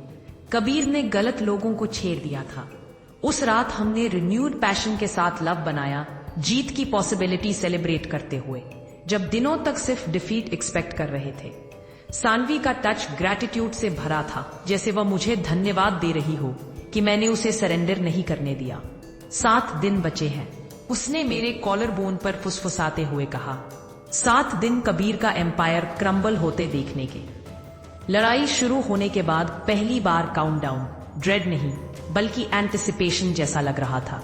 कबीर ने गलत लोगों को छेड़ दिया था। उस रात हमने रिन्यूड पैशन के साथ लव बनाया, जीत की पॉसिबिलिटी सेलिब्रेट करते हुए, जब दिनों तक सिर्फ डिफीट एक्सपेक्ट कर रहे थे। सानवी का टच ग्रैटिट्यूड से भरा था, जैसे वह मुझे धन्यवाद दे रही हो कि मैंने उसे सरेंडर नहीं करने दिया। 7 दिन बचे हैं, उसने मेरे कॉलर बोन पर फुसफुसाते हुए कहा। 7 दिन कबीर का एम्पायर क्रम्बल होते देखने के। लड़ाई शुरू होने के बाद पहली बार काउंटडाउन ड्रेड नहीं बल्कि एंटिसिपेशन जैसा लग रहा था।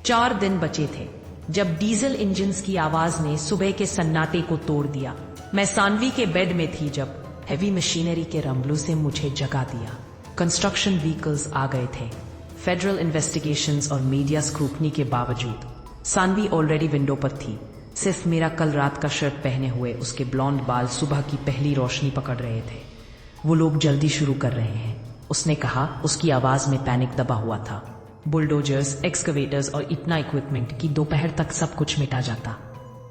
4 दिन बचे थे जब डीजल इंजन्स की आवाज ने सुबह के सन्नाटे को तोड़ दिया। मैं सानवी के बेड में थी जब हैवी मशीनरी के रंबलों से मुझे जगा दिया। कंस्ट्रक्शन व्हीकल्स आ गए थे। फेडरल इन्वेस्टिगेशंस और मीडिया स्क्रूटनी के बावजूद सानवी ऑलरेडी विंडो पर थी, सिर्फ मेरा कल रात का शर्ट पहने हुए उसके ब्लॉन्ड बाल सुबह की पहली रोशनी पकड़ रहे थे। वो लोग जल्दी शुरू कर रहे हैं, उसने कहा, उसकी आवाज में पैनिक दबा हुआ था। बुलडोजर्स, एक्सकवेटर्स और इतना इक्विपमेंट कि दोपहर तक सब कुछ मिटा जाता।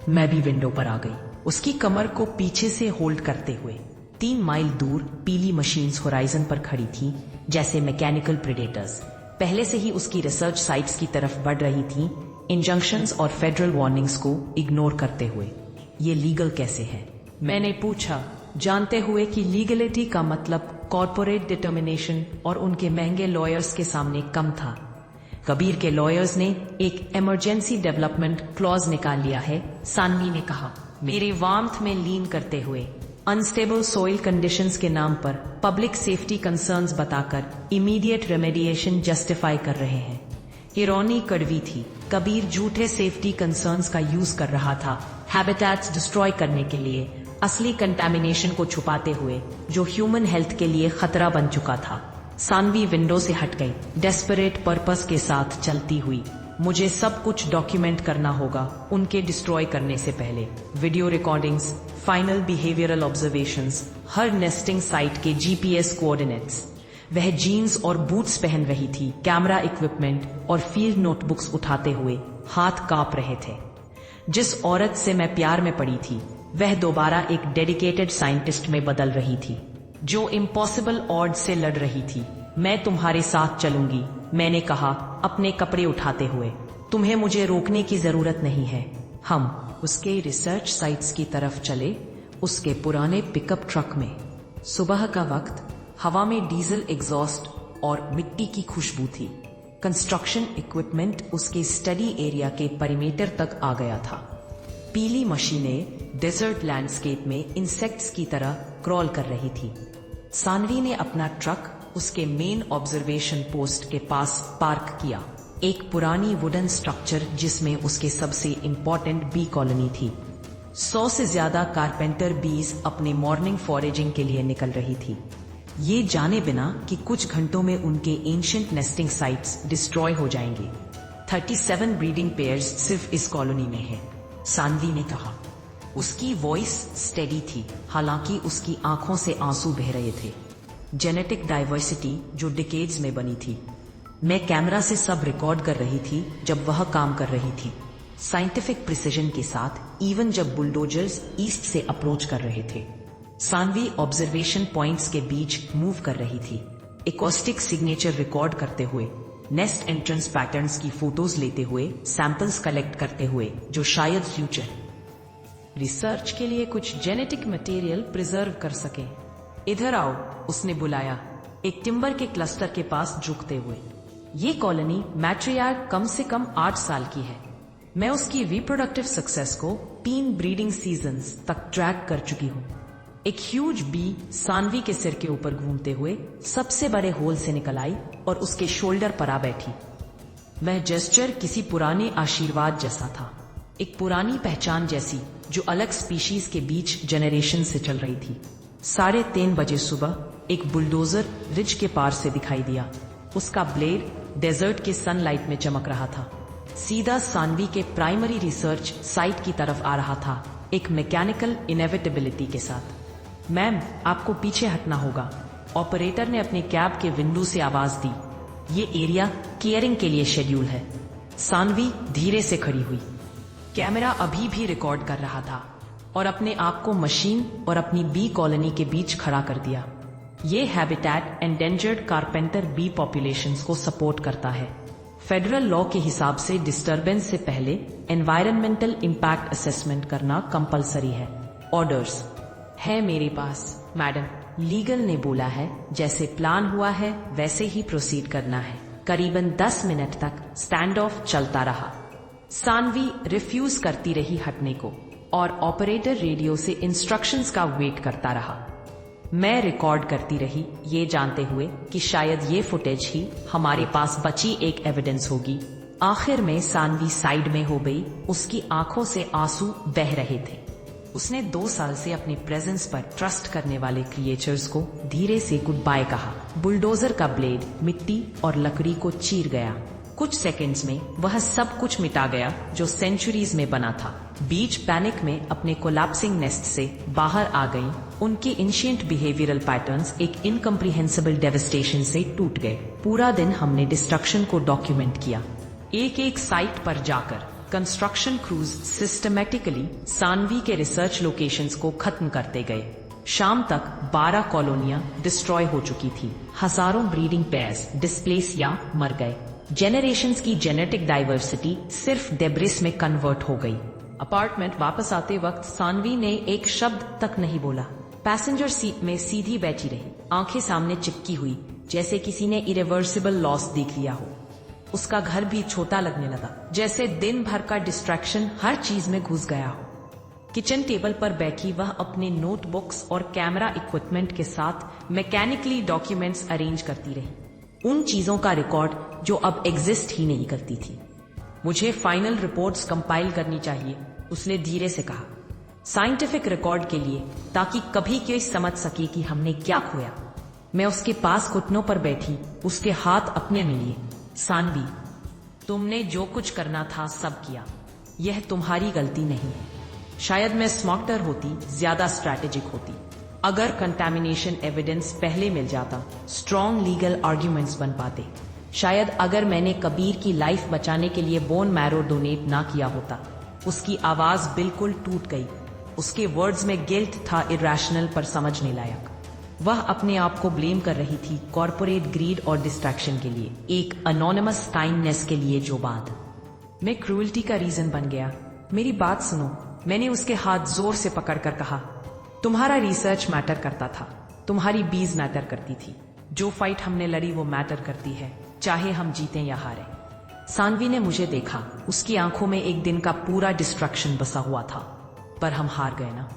मैं भी विंडो पर आ गई, उसकी कमर को पीछे से होल्ड करते हुए। 3 माइल दूर पीली मशीन्स होराइजन पर खड़ी थी, जैसे मैकेनिकल प्रेडेटर्स। पहले से ही उसकी रिसर्च साइट्स की तरफ बढ़ रही थी, इंजंक्शंस और फेडरल वार्निंग्स को इग्नोर करते हुए। ये लीगल कैसे है? मैंने पूछा, जानते हुए कि लीगलिटी का मतलब कॉर्पोरेट डिटर्मिनेशन और उनके महंगे लॉयर्स के सामने कम था। कबीर के लॉयर्स ने एक इमरजेंसी डेवलपमेंट क्लॉज निकाल लिया है, सानवी ने कहा, मेरे वार्मथ में लीन करते हुए। अनस्टेबल सोइल कंडीशंस के नाम पर पब्लिक सेफ्टी कंसर्न्स बताकर इमीडिएट रेमेडिएशन जस्टिफाई कर रहे हैं। इरोनी कड़वी थी, कबीर झूठे सेफ्टी कंसर्न्स का यूज कर रहा था हैबिटेट्स डिस्ट्रॉय करने के लिए, असली कंटामिनेशन को छुपाते हुए जो ह्यूमन हेल्थ के लिए खतरा बन चुका था। सानवी विंडो से हट गई, डेस्परेट पर्पस के साथ चलती हुई। मुझे सब कुछ डॉक्यूमेंट करना होगा उनके डिस्ट्रॉय करने से पहले। Video recordings, final behavioural observations, हर नेस्टिंग साइट के जीपीएस कोऑर्डिनेट्स। वह जीन्स और बूट्स पहन रही थी, कैमरा इक्विपमेंट और फील्ड नोटबुक्स उठाते हुए हाथ कांप रहे थे। जिस औरत से मैं प्यार में पड़ी थी, वह दोबारा एक डेडिकेटेड साइंटिस्ट में बदल रही थी, जो इम्पॉसिबल ऑड से लड़ रही थी। मैं तुम्हारे साथ चलूंगी, मैंने कहा अपने कपड़े उठाते हुए। तुम्हें मुझे रोकने की जरूरत नहीं है। हम उसके रिसर्च साइट्स की तरफ चले, उसके पुराने पिकअप ट्रक में। सुबह का वक्त, हवा में डीजल एग्जॉस्ट और मिट्टी की खुशबू थी। कंस्ट्रक्शन इक्विपमेंट उसके स्टडी एरिया के परिमीटर तक आ गया था। पीली मशीनें डेजर्ट लैंडस्केप में इंसेक्ट्स की तरह क्रॉल कर रही थी। सानवी ने अपना ट्रक उसके मेन ऑब्जर्वेशन पोस्ट के पास पार्क किया, एक पुरानी वुडन स्ट्रक्चर जिसमें उसके सबसे इम्पोर्टेंट बी कॉलोनी थी। 100 से ज्यादा कारपेंटर बीज अपने मॉर्निंग फॉरेजिंग के लिए निकल रही थी, ये जाने बिना कि कुछ घंटों में उनके एंशिएंट नेस्टिंग साइट्स डिस्ट्रॉय हो जाएंगे। 37 ब्रीडिंग पेयर्स सिर्फ इस कॉलोनी में है, सानवी ने कहा। उसकी वॉइस स्टेडी थी, हालांकि उसकी आंखों से आंसू बह रहे थे। जेनेटिक डाइवर्सिटी जो डिकेड्स में बनी थी। मैं कैमरा से सब रिकॉर्ड कर रही थी जब वह काम कर रही थी, साइंटिफिक प्रिसिजन के साथ, इवन जब बुलडोजर्स ईस्ट से अप्रोच कर रहे थे। सानवी ऑब्जर्वेशन पॉइंट्स के बीच मूव कर रही थी, एकॉस्टिक सिग्नेचर रिकॉर्ड करते हुए, नेस्ट एंट्रेंस पैटर्न्स की फोटोज लेते हुए, सैंपल्स कलेक्ट करते हुए जो शायद फ्यूचर रिसर्च के लिए कुछ जेनेटिक मटेरियल प्रिजर्व कर सके। इधर आओ, उसने बुलाया, एक टिम्बर के क्लस्टर के पास झुकते हुए। ये कॉलोनी मैट्रियार्क कम से कम 8 साल की है। मैं उसकी रिप्रोडक्टिव सक्सेस को 3 ब्रीडिंग सीजन्स तक ट्रैक कर चुकी हूँ। एक ह्यूज बी सानवी के सिर के ऊपर घूमते हुए सबसे बड़े होल से निकल आई और उसके शोल्डर पर आ बैठी। वह जेस्चर किसी पुराने आशीर्वाद जैसा था, एक पुरानी पहचान जैसी जो अलग स्पीशीज के बीच जनरेशन से चल रही थी। 3:30 बजे सुबह एक बुलडोजर रिज के पार से दिखाई दिया। उसका ब्लेड डेजर्ट के सनलाइट में चमक रहा था, सीधा सानवी के प्राइमरी रिसर्च साइट की तरफ आ रहा था, एक मैकेनिकल इनेविटेबिलिटी के साथ। मैम, आपको पीछे हटना होगा, ऑपरेटर ने अपने कैब के विंडो से आवाज दी। ये एरिया केयरिंग के लिए शेड्यूल है। सानवी धीरे से खड़ी हुई, कैमरा अभी भी रिकॉर्ड कर रहा था, और अपने आप को मशीन और अपनी बी कॉलोनी के बीच खड़ा कर दिया। ये habitat endangered carpenter bee populations को सपोर्ट करता है। फेडरल लॉ के हिसाब से डिस्टरबेंस से पहले एनवायरमेंटल इम्पैक्ट असेसमेंट करना कंपलसरी है। ऑर्डर्स है मेरे पास, मैडम, लीगल ने बोला है। जैसे प्लान हुआ है वैसे ही प्रोसीड करना है। करीबन 10 मिनट तक स्टैंड ऑफ चलता रहा। सानवी रिफ्यूज करती रही हटने को, और ऑपरेटर रेडियो से इंस्ट्रक्शंस का वेट करता रहा। मैं रिकॉर्ड करती रही, ये जानते हुए कि शायद ये फुटेज ही हमारे पास बची एक एविडेंस होगी। आखिर में सानवी साइड में हो गई, उसकी आंखों से आंसू बह रहे थे। उसने 2 साल से अपने प्रेजेंस पर ट्रस्ट करने वाले क्रिएचर्स को धीरे से गुड बाय कहा। बुलडोजर का ब्लेड मिट्टी और लकड़ी को चीर गया। कुछ सेकंड्स में वह सब कुछ मिटा गया जो सेंचुरीज में बना था। बीच पैनिक में अपने कोलैप्सिंग नेस्ट से बाहर आ गईं। उनके एंशिएंट बिहेवियरल पैटर्न्स एक इनकम्प्रिहेंसिबल डेवस्टेशन से टूट गए। पूरा दिन हमने डिस्ट्रक्शन को डॉक्यूमेंट किया, एक एक साइट पर जाकर। कंस्ट्रक्शन क्रूज सिस्टमैटिकली सानवी के रिसर्च लोकेशंस को खत्म करते गए। शाम तक 12 कॉलोनियां डिस्ट्रॉय हो चुकी थी। हजारों ब्रीडिंग पेयर्स डिस्प्लेस या मर गए। जेनरेशंस की जेनेटिक डाइवर्सिटी सिर्फ डेब्रिस में कन्वर्ट हो गई। अपार्टमेंट वापस आते वक्त सानवी ने एक शब्द तक नहीं बोला। पैसेंजर सीट में सीधी बैठी रही, आंखें सामने चिपकी हुई, जैसे किसी ने इरिवर्सिबल लॉस देख लिया हो। उसका घर भी छोटा लगने लगा, जैसे दिन भर का डिस्ट्रैक्शन हर चीज में घुस गया हो। किचन टेबल पर बैठी वह अपने नोटबुक्स और कैमरा इक्विपमेंट के साथ मैकेनिकली डॉक्यूमेंट्स अरेंज करती रही, उन चीजों का रिकॉर्ड जो अब एग्जिस्ट ही नहीं करती थी। मुझे फाइनल रिपोर्ट्स कंपाइल करनी चाहिए, उसने धीरे से कहा, साइंटिफिक रिकॉर्ड के लिए, ताकि कभी कोई समझ सके कि हमने क्या खोया। मैं उसके पास घुटनों पर बैठी, उसके हाथ अपने में लिए। सानवी, तुमने जो कुछ करना था सब किया, यह तुम्हारी गलती नहीं है। शायद मैं स्मार्टर होती, ज्यादा स्ट्रैटेजिक होती। अगर कंटामिनेशन एविडेंस पहले मिल जाता, स्ट्रॉन्ग लीगल आर्ग्यूमेंट्स बन पाते। शायद अगर मैंने कबीर की लाइफ बचाने के लिए बोन मैरो डोनेट ना किया होता। उसकी आवाज बिल्कुल टूट गई। उसके वर्ड्स में गिल्ट था, इरैशनल पर समझने लायक। वह अपने आप को ब्लेम कर रही थी कॉर्पोरेट ग्रीड और डिस्ट्रैक्शन के लिए, एक अनोनिमस काइंडनेस के लिए जो बाद में क्रूअल्टी का रीजन बन गया। मेरी बात सुनो, मैंने उसके हाथ जोर से पकड़कर कहा, तुम्हारा रिसर्च मैटर करता था, तुम्हारी बीज मैटर करती थी। जो फाइट हमने लड़ी वो मैटर करती है, चाहे हम जीतें या हारें। सानवी ने मुझे देखा, उसकी आंखों में एक दिन का पूरा डिस्ट्रक्शन बसा हुआ था। पर हम हार गए ना?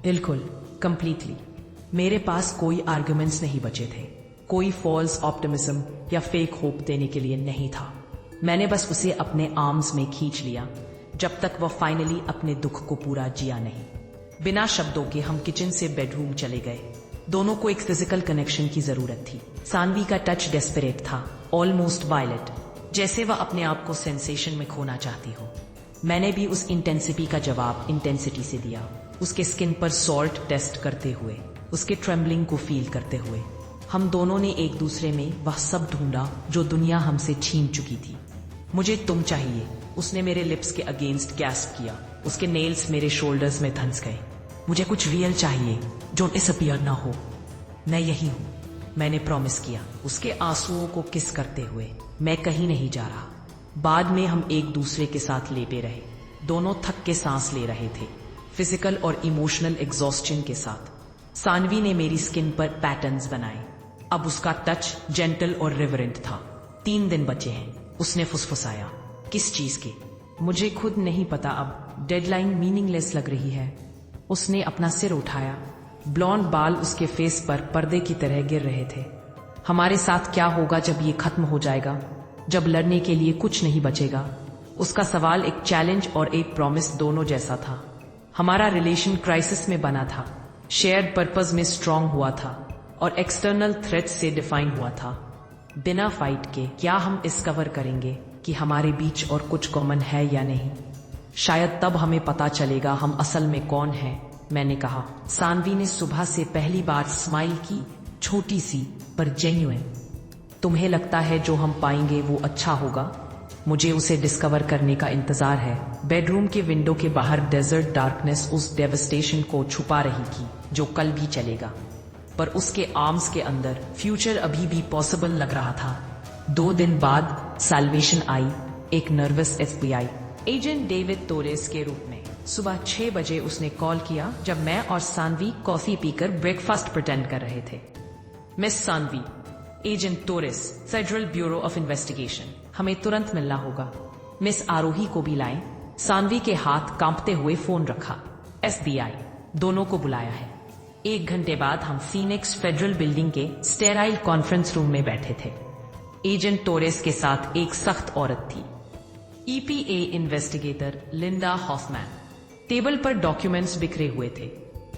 बिल्कुल, कंप्लीटली। मेरे पास कोई आर्गुमेंट्स नहीं बचे थे, कोई फॉल्स ऑप्टिमिज्म या फेक होप देने के लिए नहीं था। मैंने बस उसे अपने आर्म्स में खींच लिया जब तक वह फाइनली अपने दुख को पूरा जिया नहीं। बिना शब्दों के हम किचन से बेडरूम चले गए। दोनों को एक फिजिकल कनेक्शन की जरूरत थी। सानवी का टच डेस्परेट था, ऑलमोस्ट वायलेट, जैसे वह अपने आप को सेंसेशन में खोना चाहती हो। मैंने भी उस इंटेंसिटी का जवाब इंटेंसिटी से दिया, उसके स्किन पर सॉल्ट टेस्ट करते हुए, उसके ट्रेम्बलिंग को फील करते हुए। हम दोनों ने एक दूसरे में वह सब ढूंढा जो दुनिया हमसे छीन चुकी थी। मुझे तुम चाहिए, उसने मेरे लिप्स के अगेंस्ट गैस्प किया। उसके नेल्स मेरे शोल्डर्स में धंस गए। मुझे कुछ रियल चाहिए जो डिसअपीयर ना हो। मैं यही हूं, मैंने प्रॉमिस किया, उसके आंसुओं को किस करते हुए। मैं कहीं नहीं जा रहा। बाद में हम एक दूसरे के साथ लेटे रहे, दोनों थक के सांस ले रहे थे, फिजिकल और इमोशनल एग्जॉस्शन के साथ। सानवी ने मेरी स्किन पर पैटर्न्स बनाए। अब उसका टच जेंटल और रिवरेंट था। 3 दिन बचे हैं, उसने फुसफुसाया। किस चीज के? मुझे खुद नहीं पता अब। डेडलाइन मीनिंगलेस लग रही है। उसने अपना सिर उठाया। ब्लॉन्ड बाल उसके फेस पर पर्दे की तरह गिर रहे थे। हमारे साथ क्या होगा जब ये खत्म हो जाएगा, जब लड़ने के लिए कुछ नहीं बचेगा? उसका सवाल एक चैलेंज और एक प्रॉमिस दोनों जैसा था। हमारा रिलेशन क्राइसिस में बना था, शेयर्ड पर्पस में स्ट्रांग हुआ था और एक्सटर्नल थ्रेट्स से डिफाइन हुआ था। बिना फाइट के क्या हम डिस्कवर करेंगे कि हमारे बीच और कुछ कॉमन है या नहीं? शायद तब हमें पता चलेगा हम असल में कौन हैं, मैंने कहा। सानवी ने सुबह से पहली बार स्माइल की, छोटी सी पर जेन्युइन। तुम्हें लगता है जो हम पाएंगे वो अच्छा होगा? मुझे उसे डिस्कवर करने का इंतजार है। बेडरूम के विंडो के बाहर डेजर्ट डार्कनेस उस डेवस्टेशन को छुपा रही थी जो कल भी चलेगा, पर उसके आर्म्स के अंदर फ्यूचर अभी भी पॉसिबल लग रहा था। 2 दिन बाद साल्वेशन आई, एक nervous FBI agent David Torres के रूप में। सुबह 6 बजे उसने कॉल किया जब मैं और सानवी कॉफी पीकर ब्रेकफास्ट प्रिटेंड कर रहे थे। Miss Saanvi, agent Torres, federal bureau of investigation, हमें तुरंत मिलना होगा। मिस आरोही को भी लाएं। सानवी के हाथ कांपते हुए फोन रखा। FBI, दोनों को बुलाया है। 1 घंटे बाद हम फीनिक्स फेडरल बिल्डिंग के स्टेराइल कॉन्फ्रेंस रूम में बैठे थे। एजेंट टोरेस के साथ एक सख्त औरत थी, EPA investigator Linda Hoffman. Table पर डॉक्यूमेंट्स बिखरे हुए थे,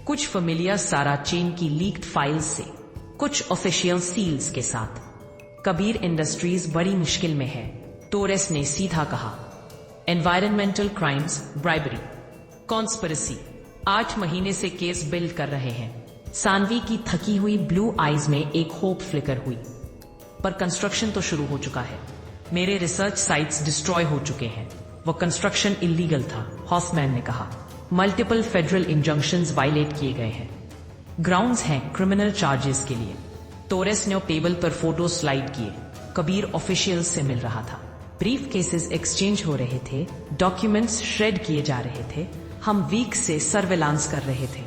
कुछ फेमिलियर सारा चेन की लीक्ड फाइल्स से, कुछ ऑफिशियल सील्स के साथ। कबीर इंडस्ट्रीज बड़ी मुश्किल में है, टोरेस ने सीधा कहा। एनवायरमेंटल क्राइम्स, ब्राइबरी, कॉन्स्पिरेसी, 8 महीने से केस बिल्ड कर रहे हैं। सानवी की थकी हुई ब्लू आईज में एक होप फ्लिकर हुई। पर कंस्ट्रक्शन तो शुरू हो चुका है। मेरे रिसर्च साइट्स डिस्ट्रॉय हो चुके हैं। वो कंस्ट्रक्शन इलीगल था, हॉफमैन ने कहा। मल्टीपल फेडरल इंजंक्शंस वायलेट किए गए हैं। ग्राउंड्स हैं क्रिमिनल चार्जेस के लिए। टोरेस ने टेबल पर फोटो स्लाइड किए। कबीर ऑफिशियल से मिल रहा था। ब्रीफ केसेस एक्सचेंज हो रहे थे, डॉक्यूमेंट्स श्रेड किए जा रहे थे। हम वीक से सर्वेलांस कर रहे थे।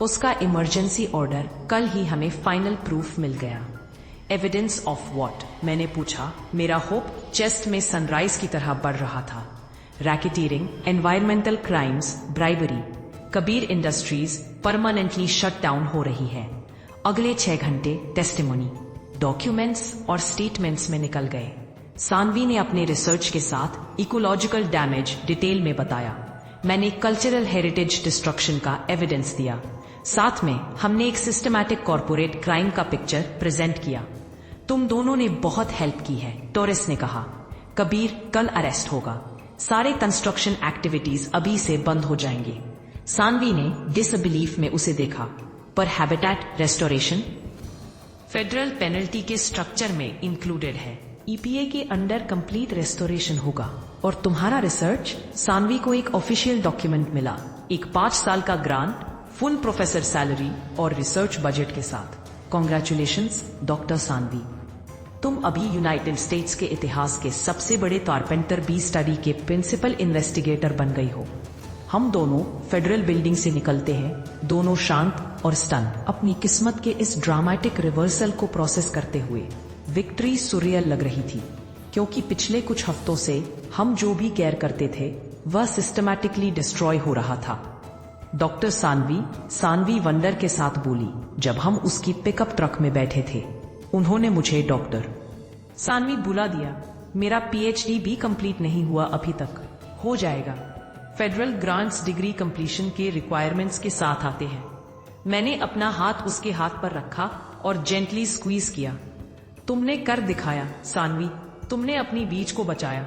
उसका इमरजेंसी ऑर्डर, कल ही हमें फाइनल प्रूफ मिल गया। Evidence of what? मैंने पूछा। मेरा होप चेस्ट में सनराइज की तरह बढ़ रहा था। Racketeering, environmental crimes, bribery. Kabir Industries permanently shut down हो रही है। अगले 6 घंटे टेस्टिमोनी, डॉक्यूमेंट्स और स्टेटमेंट्स में निकल गए। सानवी ने अपने रिसर्च के साथ इकोलॉजिकल डैमेज डिटेल में बताया। मैंने कल्चरल हेरिटेज डिस्ट्रक्शन का एविडेंस दिया। साथ में हमने एक सिस्टमैटिक कॉर्पोरेट क्राइम का पिक्चर प्रेजेंट किया। तुम दोनों ने बहुत हेल्प की है, टोरेस ने कहा। कबीर कल अरेस्ट होगा। सारे कंस्ट्रक्शन एक्टिविटीज अभी से बंद हो जाएंगे। सानवी ने डिसबिलीफ में उसे देखा। पर हैबिटेट रेस्टोरेशन फेडरल पेनल्टी के स्ट्रक्चर में इंक्लूडेड है। EPA के अंडर कंप्लीट रेस्टोरेशन होगा। और तुम्हारा रिसर्च? सानवी को एक ऑफिशियल डॉक्यूमेंट मिला, एक 5 साल का ग्रांट, फुल प्रोफेसर सैलरी और रिसर्च बजट के साथ। कॉन्ग्रेचुलेशंस डॉक्टर सानवी, तुम अभी यूनाइटेड स्टेट्स के इतिहास के सबसे बड़े कारपेंटर बी स्टडी के प्रिंसिपल इन्वेस्टिगेटर बन गई हो। हम दोनों फेडरल बिल्डिंग से निकलते हैं, दोनों शांत और स्टन, अपनी किस्मत के इस ड्रामेटिक रिवर्सल को प्रोसेस करते हुए। विक्ट्री सुरियल लग रही थी, क्योंकि पिछले कुछ हफ्तों से हम जो भी केयर करते थे वह सिस्टमैटिकली डिस्ट्रॉय हो रहा था। डॉक्टर सानवी वंडर के साथ बोली जब हम उसकी पिकअप ट्रक में बैठे थे। उन्होंने मुझे डॉक्टर सानवी बुला दिया। मेरा पीएचडी भी कंप्लीट नहीं हुआ अभी तक, हो जाएगा। फेडरल ग्रांट्स डिग्री कंप्लीशन के रिक्वायरमेंट्स के साथ आते हैं। मैंने अपना हाथ उसके हाथ पर रखा और जेंटली स्क्वीज किया। तुमने कर दिखाया सानवी, तुमने अपनी बीच को बचाया।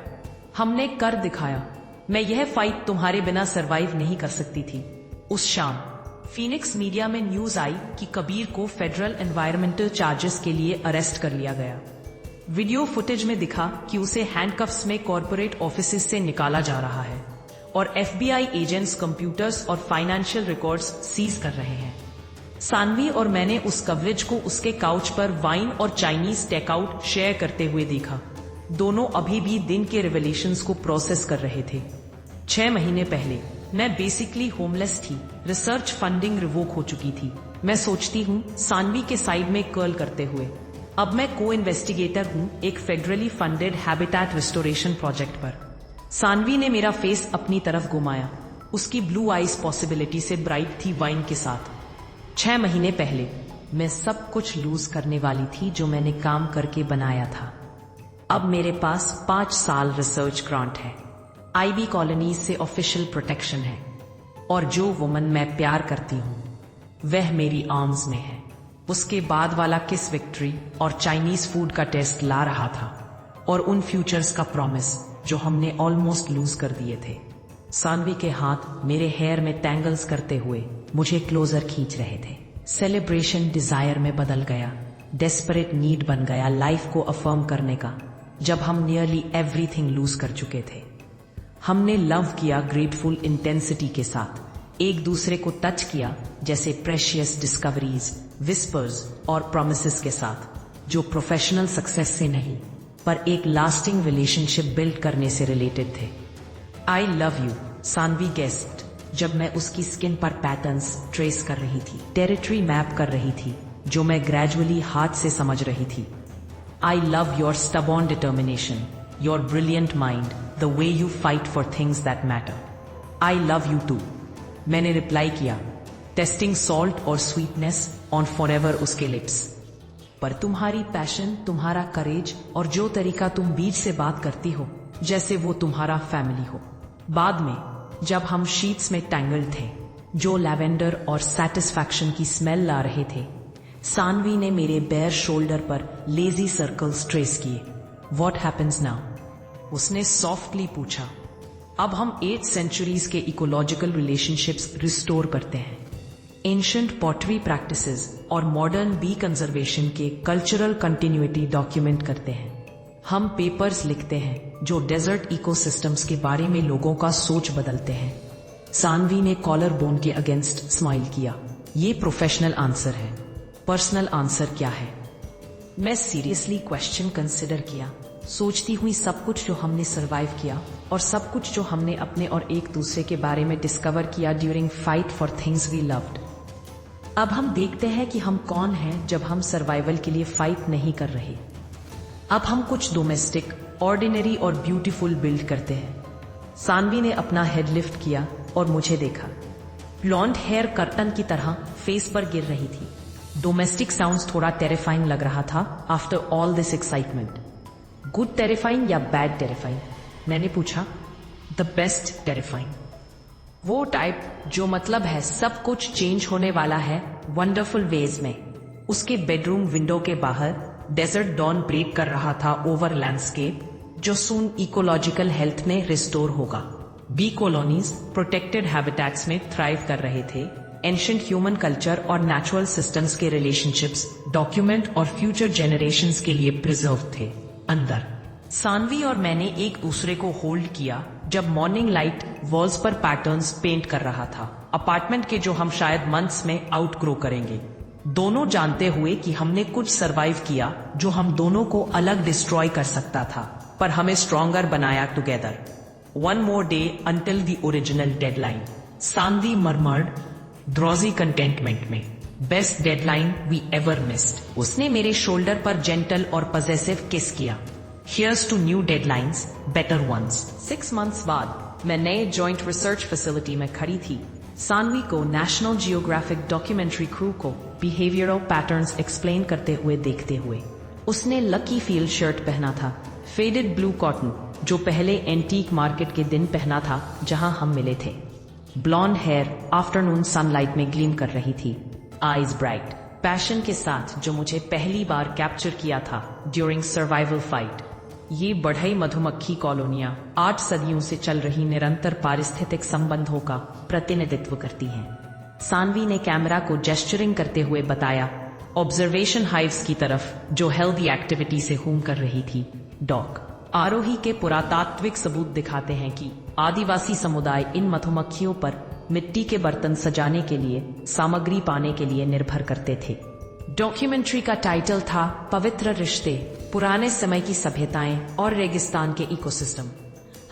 हमने कर दिखाया। मैं यह फाइट तुम्हारे बिना सरवाइव नहीं कर सकती थी। उस शाम फीनिक्स मीडिया में न्यूज आई कि कबीर को फेडरल एनवायरमेंटल चार्जेस के लिए अरेस्ट कर लिया गया। वीडियो फुटेज में दिखा कि उसे हैंडकफ्स में कॉर्पोरेट ऑफिसेज से निकाला जा रहा है और एफबीआई एजेंट्स कंप्यूटर्स और फाइनेंशियल रिकॉर्ड्स सीज कर रहे हैं। सानवी और मैंने उस कवरेज को उसके काउच पर वाइन और चाइनीज टेकआउट शेयर करते हुए देखा। दोनों अभी भी दिन के रिवेलेशंस को प्रोसेस कर रहे थे। 6 महीने पहले मैं बेसिकली होमलेस थी। रिसर्च फंडिंग रिवोक हो चुकी थी। मैं सोचती हूँ सानवी के साइड में कर्ल करते हुए, अब मैं को इन्वेस्टिगेटर हूँ एक federally funded habitat restoration project पर। सानवी ने मेरा फेस अपनी तरफ घुमाया। उसकी ब्लू आईज पॉसिबिलिटी से ब्राइट थी वाइन के साथ। 6 महीने पहले मैं सब कुछ लूज करने वाली थी जो मैंने काम करके बनाया था। अब मेरे पास 5 साल रिसर्च ग्रांट है, आईबी कॉलोनीज से ऑफिशियल प्रोटेक्शन है, और जो वुमन मैं प्यार करती हूँ वह मेरी आर्म्स में है। उसके बाद वाला किस विक्ट्री और चाइनीज फूड का टेस्ट ला रहा था, और उन फ्यूचर्स का प्रॉमिस जो हमने ऑलमोस्ट लूज कर दिए थे। सानवी के हाथ मेरे हेयर में टैंगल्स करते हुए मुझे क्लोजर खींच रहे थे। सेलिब्रेशन डिजायर में बदल गया, डेस्परेट नीड बन गया लाइफ को अफर्म करने का। जब हम नियरली एवरीथिंग लूज कर चुके थे, हमने लव किया ग्रेटफुल इंटेंसिटी के साथ, एक दूसरे को टच किया जैसे प्रेशियस डिस्कवरीज, विस्पर्स और प्रोमिसेस के साथ, जो प्रोफेशनल सक्सेस से नहीं पर एक लास्टिंग रिलेशनशिप बिल्ड करने से रिलेटेड थे। I love you Saanvi guessed, जब मैं उसकी स्किन पर पैटर्न्स ट्रेस कर रही थी, टेरिटरी मैप कर रही थी जो मैं ग्रेजुअली हाथ से समझ रही थी। I love your stubborn determination, your brilliant mind, the way you fight for things that matter. I love you too, मैंने रिप्लाई किया, टेस्टिंग सॉल्ट और स्वीटनेस ऑन फॉरएवर उसके लिप्स। पर तुम्हारी पैशन, तुम्हारा करेज और जो तरीका तुम बीच से बात करती हो जैसे वो तुम्हारा फैमिली हो। बाद में जब हम शीट्स में टैंगल्ड थे जो लैवेंडर और सैटिस्फैक्शन की स्मेल ला रहे थे, सानवी ने मेरे बेयर शोल्डर पर लेजी सर्कल्स ट्रेस किए। What happens now? उसने सॉफ्टली पूछा। अब हम 8 सेंचुरीज के इकोलॉजिकल रिलेशनशिप्स रिस्टोर करते हैं, एंशिएंट पॉटरी प्रैक्टिसेस और मॉडर्न बी कंजर्वेशन के कल्चरल कंटिन्यूटी डॉक्यूमेंट करते हैं। हम पेपर्स लिखते हैं जो डेजर्ट इकोसिस्टम्स के बारे में लोगों का सोच बदलते हैं। सानवी ने कॉलर बोन के अगेंस्ट स्माइल किया। ये प्रोफेशनल आंसर है, पर्सनल आंसर क्या है? मैं सीरियसली क्वेश्चन कंसिडर किया, सोचती हुई सब कुछ जो हमने सरवाइव किया और सब कुछ जो हमने अपने और एक दूसरे के बारे में डिस्कवर किया during fight for things we loved. अब हम देखते हैं कि हम कौन हैं जब हम सर्वाइवल के लिए फाइट नहीं कर रहे। अब हम कुछ डोमेस्टिक, ऑर्डिनरी और ब्यूटीफुल बिल्ड करते हैं। सानवी ने अपना हेड लिफ्ट किया और मुझे देखा। ब्लॉन्ड हेयर कर्टन की तरह फेस पर गिर रही थी। डोमेस्टिक साउंड्स थोड़ा टेरिफाइंग लग रहा था after all this excitement. Good terrifying या बैड टेरिफाइंग? मैंने पूछा। द बेस्ट टेरिफाइंग, वो टाइप जो मतलब है सब कुछ चेंज होने वाला है वंडरफुल वेज में। उसके बेडरूम विंडो के बाहर डेजर्ट डॉन ब्रेक कर रहा था ओवर लैंडस्केप जो सून इकोलॉजिकल हेल्थ में रिस्टोर होगा। बी कॉलोनीज प्रोटेक्टेड हैबिटेट्स में थ्राइव कर रहे थे। एंशिएंट ह्यूमन कल्चर और नेचुरल सिस्टम्स के रिलेशनशिप्स डॉक्यूमेंट और फ्यूचर जेनरेशंस के लिए प्रिजर्व थे। अंदर सानवी और मैंने एक दूसरे को होल्ड किया जब मॉर्निंग लाइट वॉल्स पर पैटर्न्स पेंट कर रहा था, अपार्टमेंट के जो हम शायद मंथ्स में आउटग्रो करेंगे। दोनों जानते हुए कि हमने कुछ सरवाइव किया जो हम दोनों को अलग डिस्ट्रॉय कर सकता था, पर हमें स्ट्रॉन्गर बनाया together. One more day until the original deadline, Saanvi murmured drowsy contentment में। Best deadline we ever missed. उसने मेरे शोल्डर पर जेंटल और पजेसिव किस किया। Here's to new deadlines, better ones. 6 months बाद मैं नए जॉइंट रिसर्च फैसिलिटी में खड़ी थी। सानवी को नेशनल जियोग्राफिक डॉक्यूमेंट्री क्रू को बिहेवियरल पैटर्न्स एक्सप्लेन करते हुए देखते हुए उसने लकी फील्ड शर्ट पहना था, फेडेड ब्लू कॉटन, जो पहले एंटीक मार्केट के दिन पहना था जहां हम मिले थे। ब्लॉन्ड हेयर आफ्टरनून सनलाइट में ग्लीम कर रही थी, आईज ब्राइट, पैशन के साथ, जो मुझे पहली बार कैप्चर किया था ड्यूरिंग सर्वाइवल फाइट। ये बढ़ई मधुमक्खी कॉलोनियां 8 सदियों से चल रही निरंतर पारिस्थितिक संबंधों का प्रतिनिधित्व करती हैं। सानवी ने कैमरा को जेस्चरिंग करते हुए बताया, ऑब्जर्वेशन हाइव्स की तरफ, जो हेल्दी एक्टिविटी से हूम कर रही थी। डॉक आरोही के पुरातात्विक सबूत दिखाते हैं कि आदिवासी समुदाय इन मधुमक्खियों पर मिट्टी के बर्तन सजाने के लिए सामग्री पाने के लिए निर्भर करते थे। डॉक्यूमेंट्री का टाइटल था पवित्र रिश्ते, पुराने समय की सभ्यताएं और रेगिस्तान के इकोसिस्टम।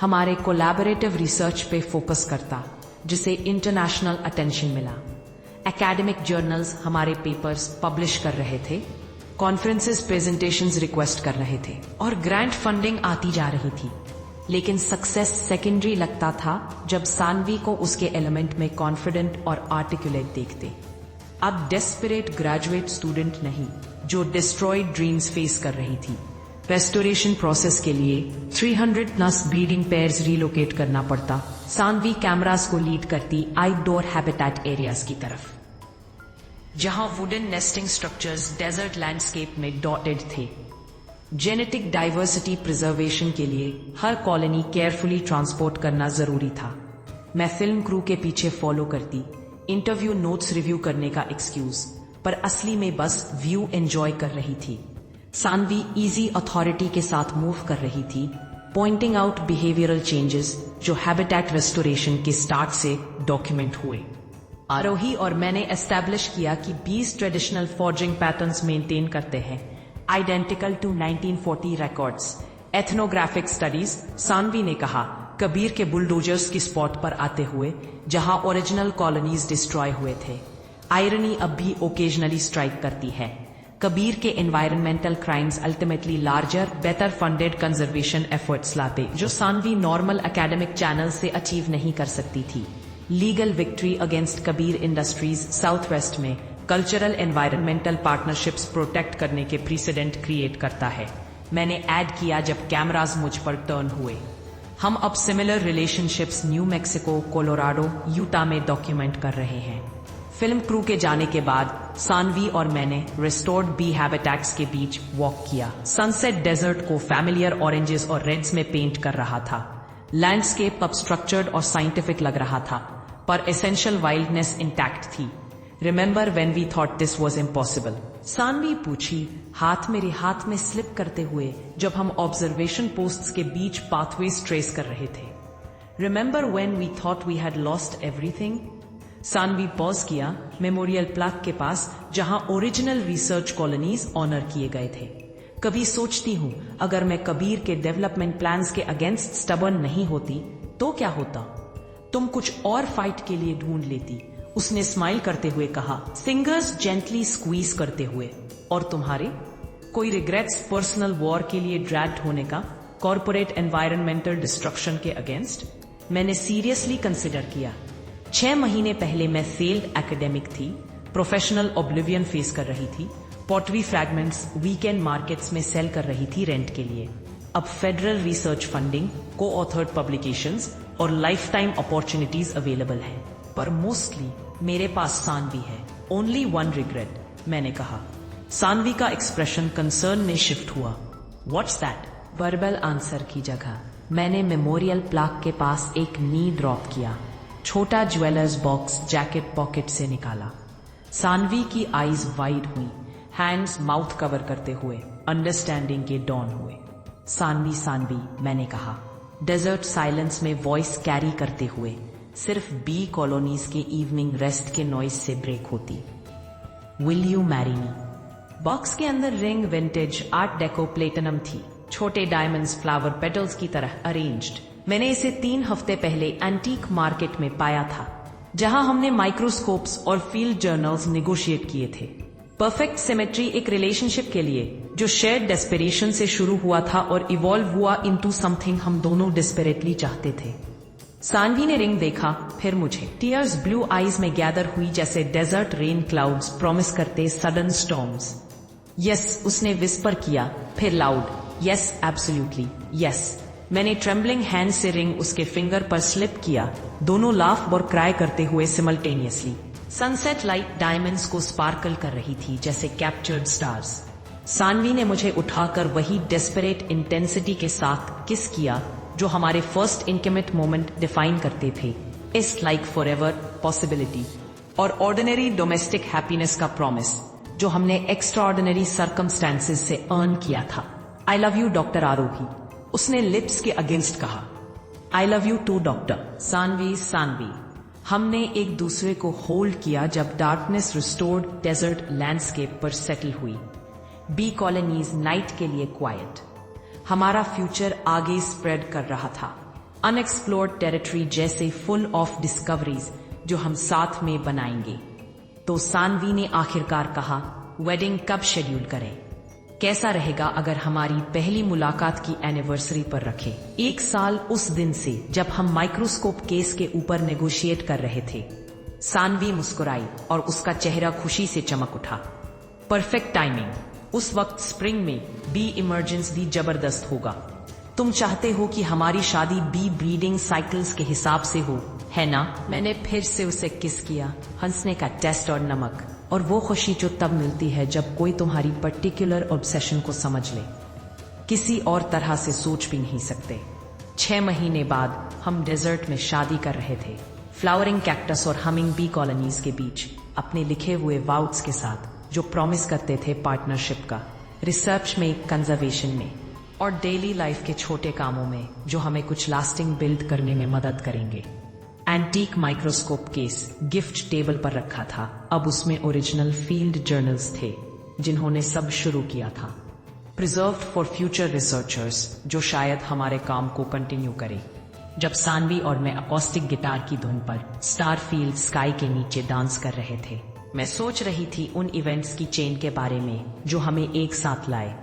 हमारे कोलैबोरेटिव रिसर्च पे फोकस करता, जिसे इंटरनेशनल अटेंशन मिला। एकेडमिक जर्नल्स हमारे पेपर्स पब्लिश कर रहे थे, कॉन्फ्रेंसेस प्रेजेंटेशंस रिक्वेस्ट कर रहे थे और ग्रांट फंडिंग आती जा रही थी। लेकिन सक्सेस सेकेंडरी लगता था जब सानवी को उसके एलिमेंट में कॉन्फिडेंट और आर्टिकुलेट देखते। अब डेस्परेट ग्रेजुएट स्टूडेंट नहीं, जो डिस्ट्रॉयड ड्रीम्स फेस कर रही थी। रेस्टोरेशन प्रोसेस के लिए 300+ ब्रीडिंग पेयर्स रिलोकेट करना पड़ता। सानवी कैमरास को लीड करती आउटडोर हैबिटेट एरियाज की तरफ, जहां wooden nesting structures desert landscape में डॉटेड थे। जेनेटिक डाइवर्सिटी प्रिजर्वेशन के लिए हर कॉलोनी केयरफुली ट्रांसपोर्ट करना जरूरी था। मैं फिल्म क्रू के पीछे फॉलो करती, इंटरव्यू नोट्स रिव्यू करने का एक्सक्यूज, पर असली में बस व्यू एंजॉय कर रही थी। सानवी इजी अथॉरिटी के साथ मूव कर रही थी, पॉइंटिंग आउट बिहेवियरल चेंजेस जो हैबिटेट रेस्टोरेशन के स्टार्ट से डॉक्यूमेंट हुए। आरोही और मैंने एस्टैब्लिश किया कि 20 ट्रेडिशनल फॉर्जिंग पैटर्न्स मेंटेन करते हैं, identical to 1940 records. Ethnographic studies, Saanvi ने कहा, कबीर के बुलडोजर्स की स्पॉट पर आते हुए जहां ओरिजिनल कॉलोनीज डिस्ट्रॉय हुए थे। आयरनी अब भी ओकेजनली स्ट्राइक करती है। कबीर के environmental crimes ultimately larger, better funded conservation efforts लाते, जो सानवी नॉर्मल एकेडमिक चैनल से अचीव नहीं कर सकती थी। Legal victory against Kabir Industries south west में कल्चरल एनवायरमेंटल पार्टनरशिप्स प्रोटेक्ट करने के प्रीसिडेंट क्रिएट करता है। मैंने ऐड किया जब कैमराज मुझ पर टर्न हुए। हम अब similar relationships new Mexico, Colorado, Utah में डॉक्यूमेंट कर रहे हैं। फिल्म क्रू के जाने के बाद सानवी और मैंने रिस्टोर्ड बी हैबिटेट्स के बीच वॉक किया। सनसेट डेजर्ट को फैमिलियर ऑरेंजेस और रेड्स में पेंट कर रहा था। लैंडस्केप अब स्ट्रक्चर्ड और साइंटिफिक लग रहा था, पर एसेंशियल वाइल्डनेस इंटैक्ट थी। Remember when we thought this was impossible? Saanvi पूछी, हाथ मेरे हाथ में स्लिप करते हुए जब हम ऑब्जर्वेशन पोस्ट्स के बीच पाथवेज ट्रेस कर रहे थे। Remember when we thought we had lost everything? Saanvi pause किया, मेमोरियल प्लाक के पास जहां ओरिजिनल रिसर्च कॉलोनीज ऑनर किए गए थे। कभी सोचती हूँ, अगर मैं कबीर के डेवलपमेंट प्लान्स के अगेंस्ट स्टबर्न नहीं होती तो क्या होता? तुम कुछ और फाइट के लिए ढूंढ लेती, उसने स्माइल करते हुए कहा, फिंगर्स जेंटली स्क्वीज करते हुए। और तुम्हारे कोई रिग्रेट्स पर्सनल वॉर के लिए ड्रैग्ड होने का, कॉर्पोरेट एनवायरमेंटल डिस्ट्रक्शन के अगेंस्ट? मैंने सीरियसली कंसिडर किया। 6 महीने पहले मैं फेल्ड एकेडमिक थी, प्रोफेशनल ऑब्लिवियन फेस कर रही थी, पॉटरी फ्रैगमेंट्स वीकेंड मार्केट्स में सेल कर रही थी रेंट के लिए। अब फेडरल रिसर्च फंडिंग, को ऑथर्ड पब्लिकेशंस और लाइफ टाइम अपॉर्चुनिटीज अवेलेबल है, पर मोस्टली मेरे पास सानवी है। ओनली वन रिग्रेट, मैंने कहा। सानवी का एक्सप्रेशन कंसर्न में शिफ्ट हुआ। What's that? वर्बल आंसर की जगह मैंने मेमोरियल प्लाक के पास एक नी ड्रॉप किया, छोटा ज्वेलर्स बॉक्स जैकेट पॉकेट से निकाला। सानवी की आईज वाइड हुई, हैंड्स माउथ कवर करते हुए अंडरस्टैंडिंग के डॉन हुए। सानवी सानवी, मैंने कहा, डेजर्ट साइलेंस में वॉइस कैरी करते हुए, सिर्फ बी कॉलोनीज के इवनिंग रेस्ट के नॉइज से ब्रेक होती। Will you marry me? Box के अंदर ring vintage art deco platinum थी, छोटे डायमंड्स फ्लावर पेटल्स की तरह अरेंज्ड। मैंने इसे 3 हफ्ते पहले एंटीक मार्केट में पाया था, जहां हमने माइक्रोस्कोप्स और फील्ड जर्नल्स निगोशिएट किए थे। परफेक्ट सिमेट्री एक रिलेशनशिप के लिए जो शेयर्ड डेस्परेशन से शुरू हुआ था और इवॉल्व हुआ इनटू समथिंग हम दोनों डिस्परेटली चाहते थे। सानवी ने रिंग देखा, फिर मुझे। टीयर्स ब्लू आईज में गैदर हुई जैसे डेजर्ट रेन क्लाउड्स प्रॉमिस करते सडन स्टॉर्म्स। यस, उसने विस्पर किया, फिर लाउड, यस एब्सोल्युटली यस। मैंने ट्रेम्बलिंग हैंड से रिंग उसके फिंगर पर स्लिप किया, दोनों लाफ और क्राई करते हुए सिमल्टेनियसली। सनसेट लाइट डायमंड्स को स्पार्कल कर रही थी जैसे कैप्चर्ड स्टार्स। सानवी ने मुझे उठाकर वही डेस्परेट इंटेंसिटी के साथ किस किया जो हमारे फर्स्ट इंटिमेट मोमेंट डिफाइन करते थे। इट्स लाइक फॉरएवर पॉसिबिलिटी और ऑर्डिनरी डोमेस्टिक हैप्पीनेस का प्रॉमिस जो हमने एक्स्ट्रा ऑर्डिनरी सर्कमस्टेंसेस से अर्न किया था। I love you doctor Aarohi, उसने लिप्स के अगेंस्ट कहा। I love you too doctor Saanvi. हमने एक दूसरे को होल्ड किया जब डार्कनेस रिस्टोर्ड डेजर्ट लैंडस्केप पर सेटल हुई। बी कॉलोनीज नाइट के लिए क्वाइट। हमारा फ्यूचर आगे स्प्रेड कर रहा था, अनएक्सप्लोर्ड टेरिटरी जैसे फुल ऑफ डिस्कवरीज जो हम साथ में बनाएंगे। तो सानवी ने आखिरकार कहा, वेडिंग कब शेड्यूल करें? कैसा रहेगा अगर हमारी पहली मुलाकात की एनिवर्सरी पर रखें? 1 साल उस दिन से जब हम माइक्रोस्कोप केस के ऊपर नेगोशिएट कर रहे थे। सानवी मुस्कुराई और उसका चेहरा खुशी से चमक उठा। Perfect timing. उस वक्त स्प्रिंग में बी इमर्जेंस भी जबरदस्त होगा। तुम चाहते हो कि हमारी शादी बी ब्रीडिंग साइकिल्स के हिसाब से हो, है ना? मैंने फिर से उसे किस किया, हंसने का टेस्ट और नमक, और वो खुशी जो तब मिलती है जब कोई तुम्हारी पर्टिकुलर ऑब्सेशन को समझ ले। किसी और तरह से सोच भी नहीं सकते। 6 महीने बाद हम डेजर्ट में शादी कर रहे थे, फ्लावरिंग कैक्टस और हमिंग बी कॉलोनीज के बीच, अपने लिखे हुए वाउट्स के साथ जो प्रॉमिस करते थे पार्टनरशिप का, रिसर्च में, कंजर्वेशन में और डेली लाइफ के छोटे कामों में जो हमें कुछ लास्टिंग बिल्ड करने में मदद करेंगे। Antique microscope case gift table पर रखा था। अब उसमें ओरिजिनल फील्ड जर्नल्स थे जिन्होंने सब शुरू किया था, प्रिजर्व्ड फॉर फ्यूचर रिसर्चर्स जो शायद हमारे काम को कंटिन्यू करें। जब सानवी और मैं अकॉस्टिक गिटार की धुन पर स्टारफील्ड स्काई के नीचे डांस कर रहे थे, मैं सोच रही थी उन इवेंट्स की चेन के बारे में जो हमें एक साथ लाए।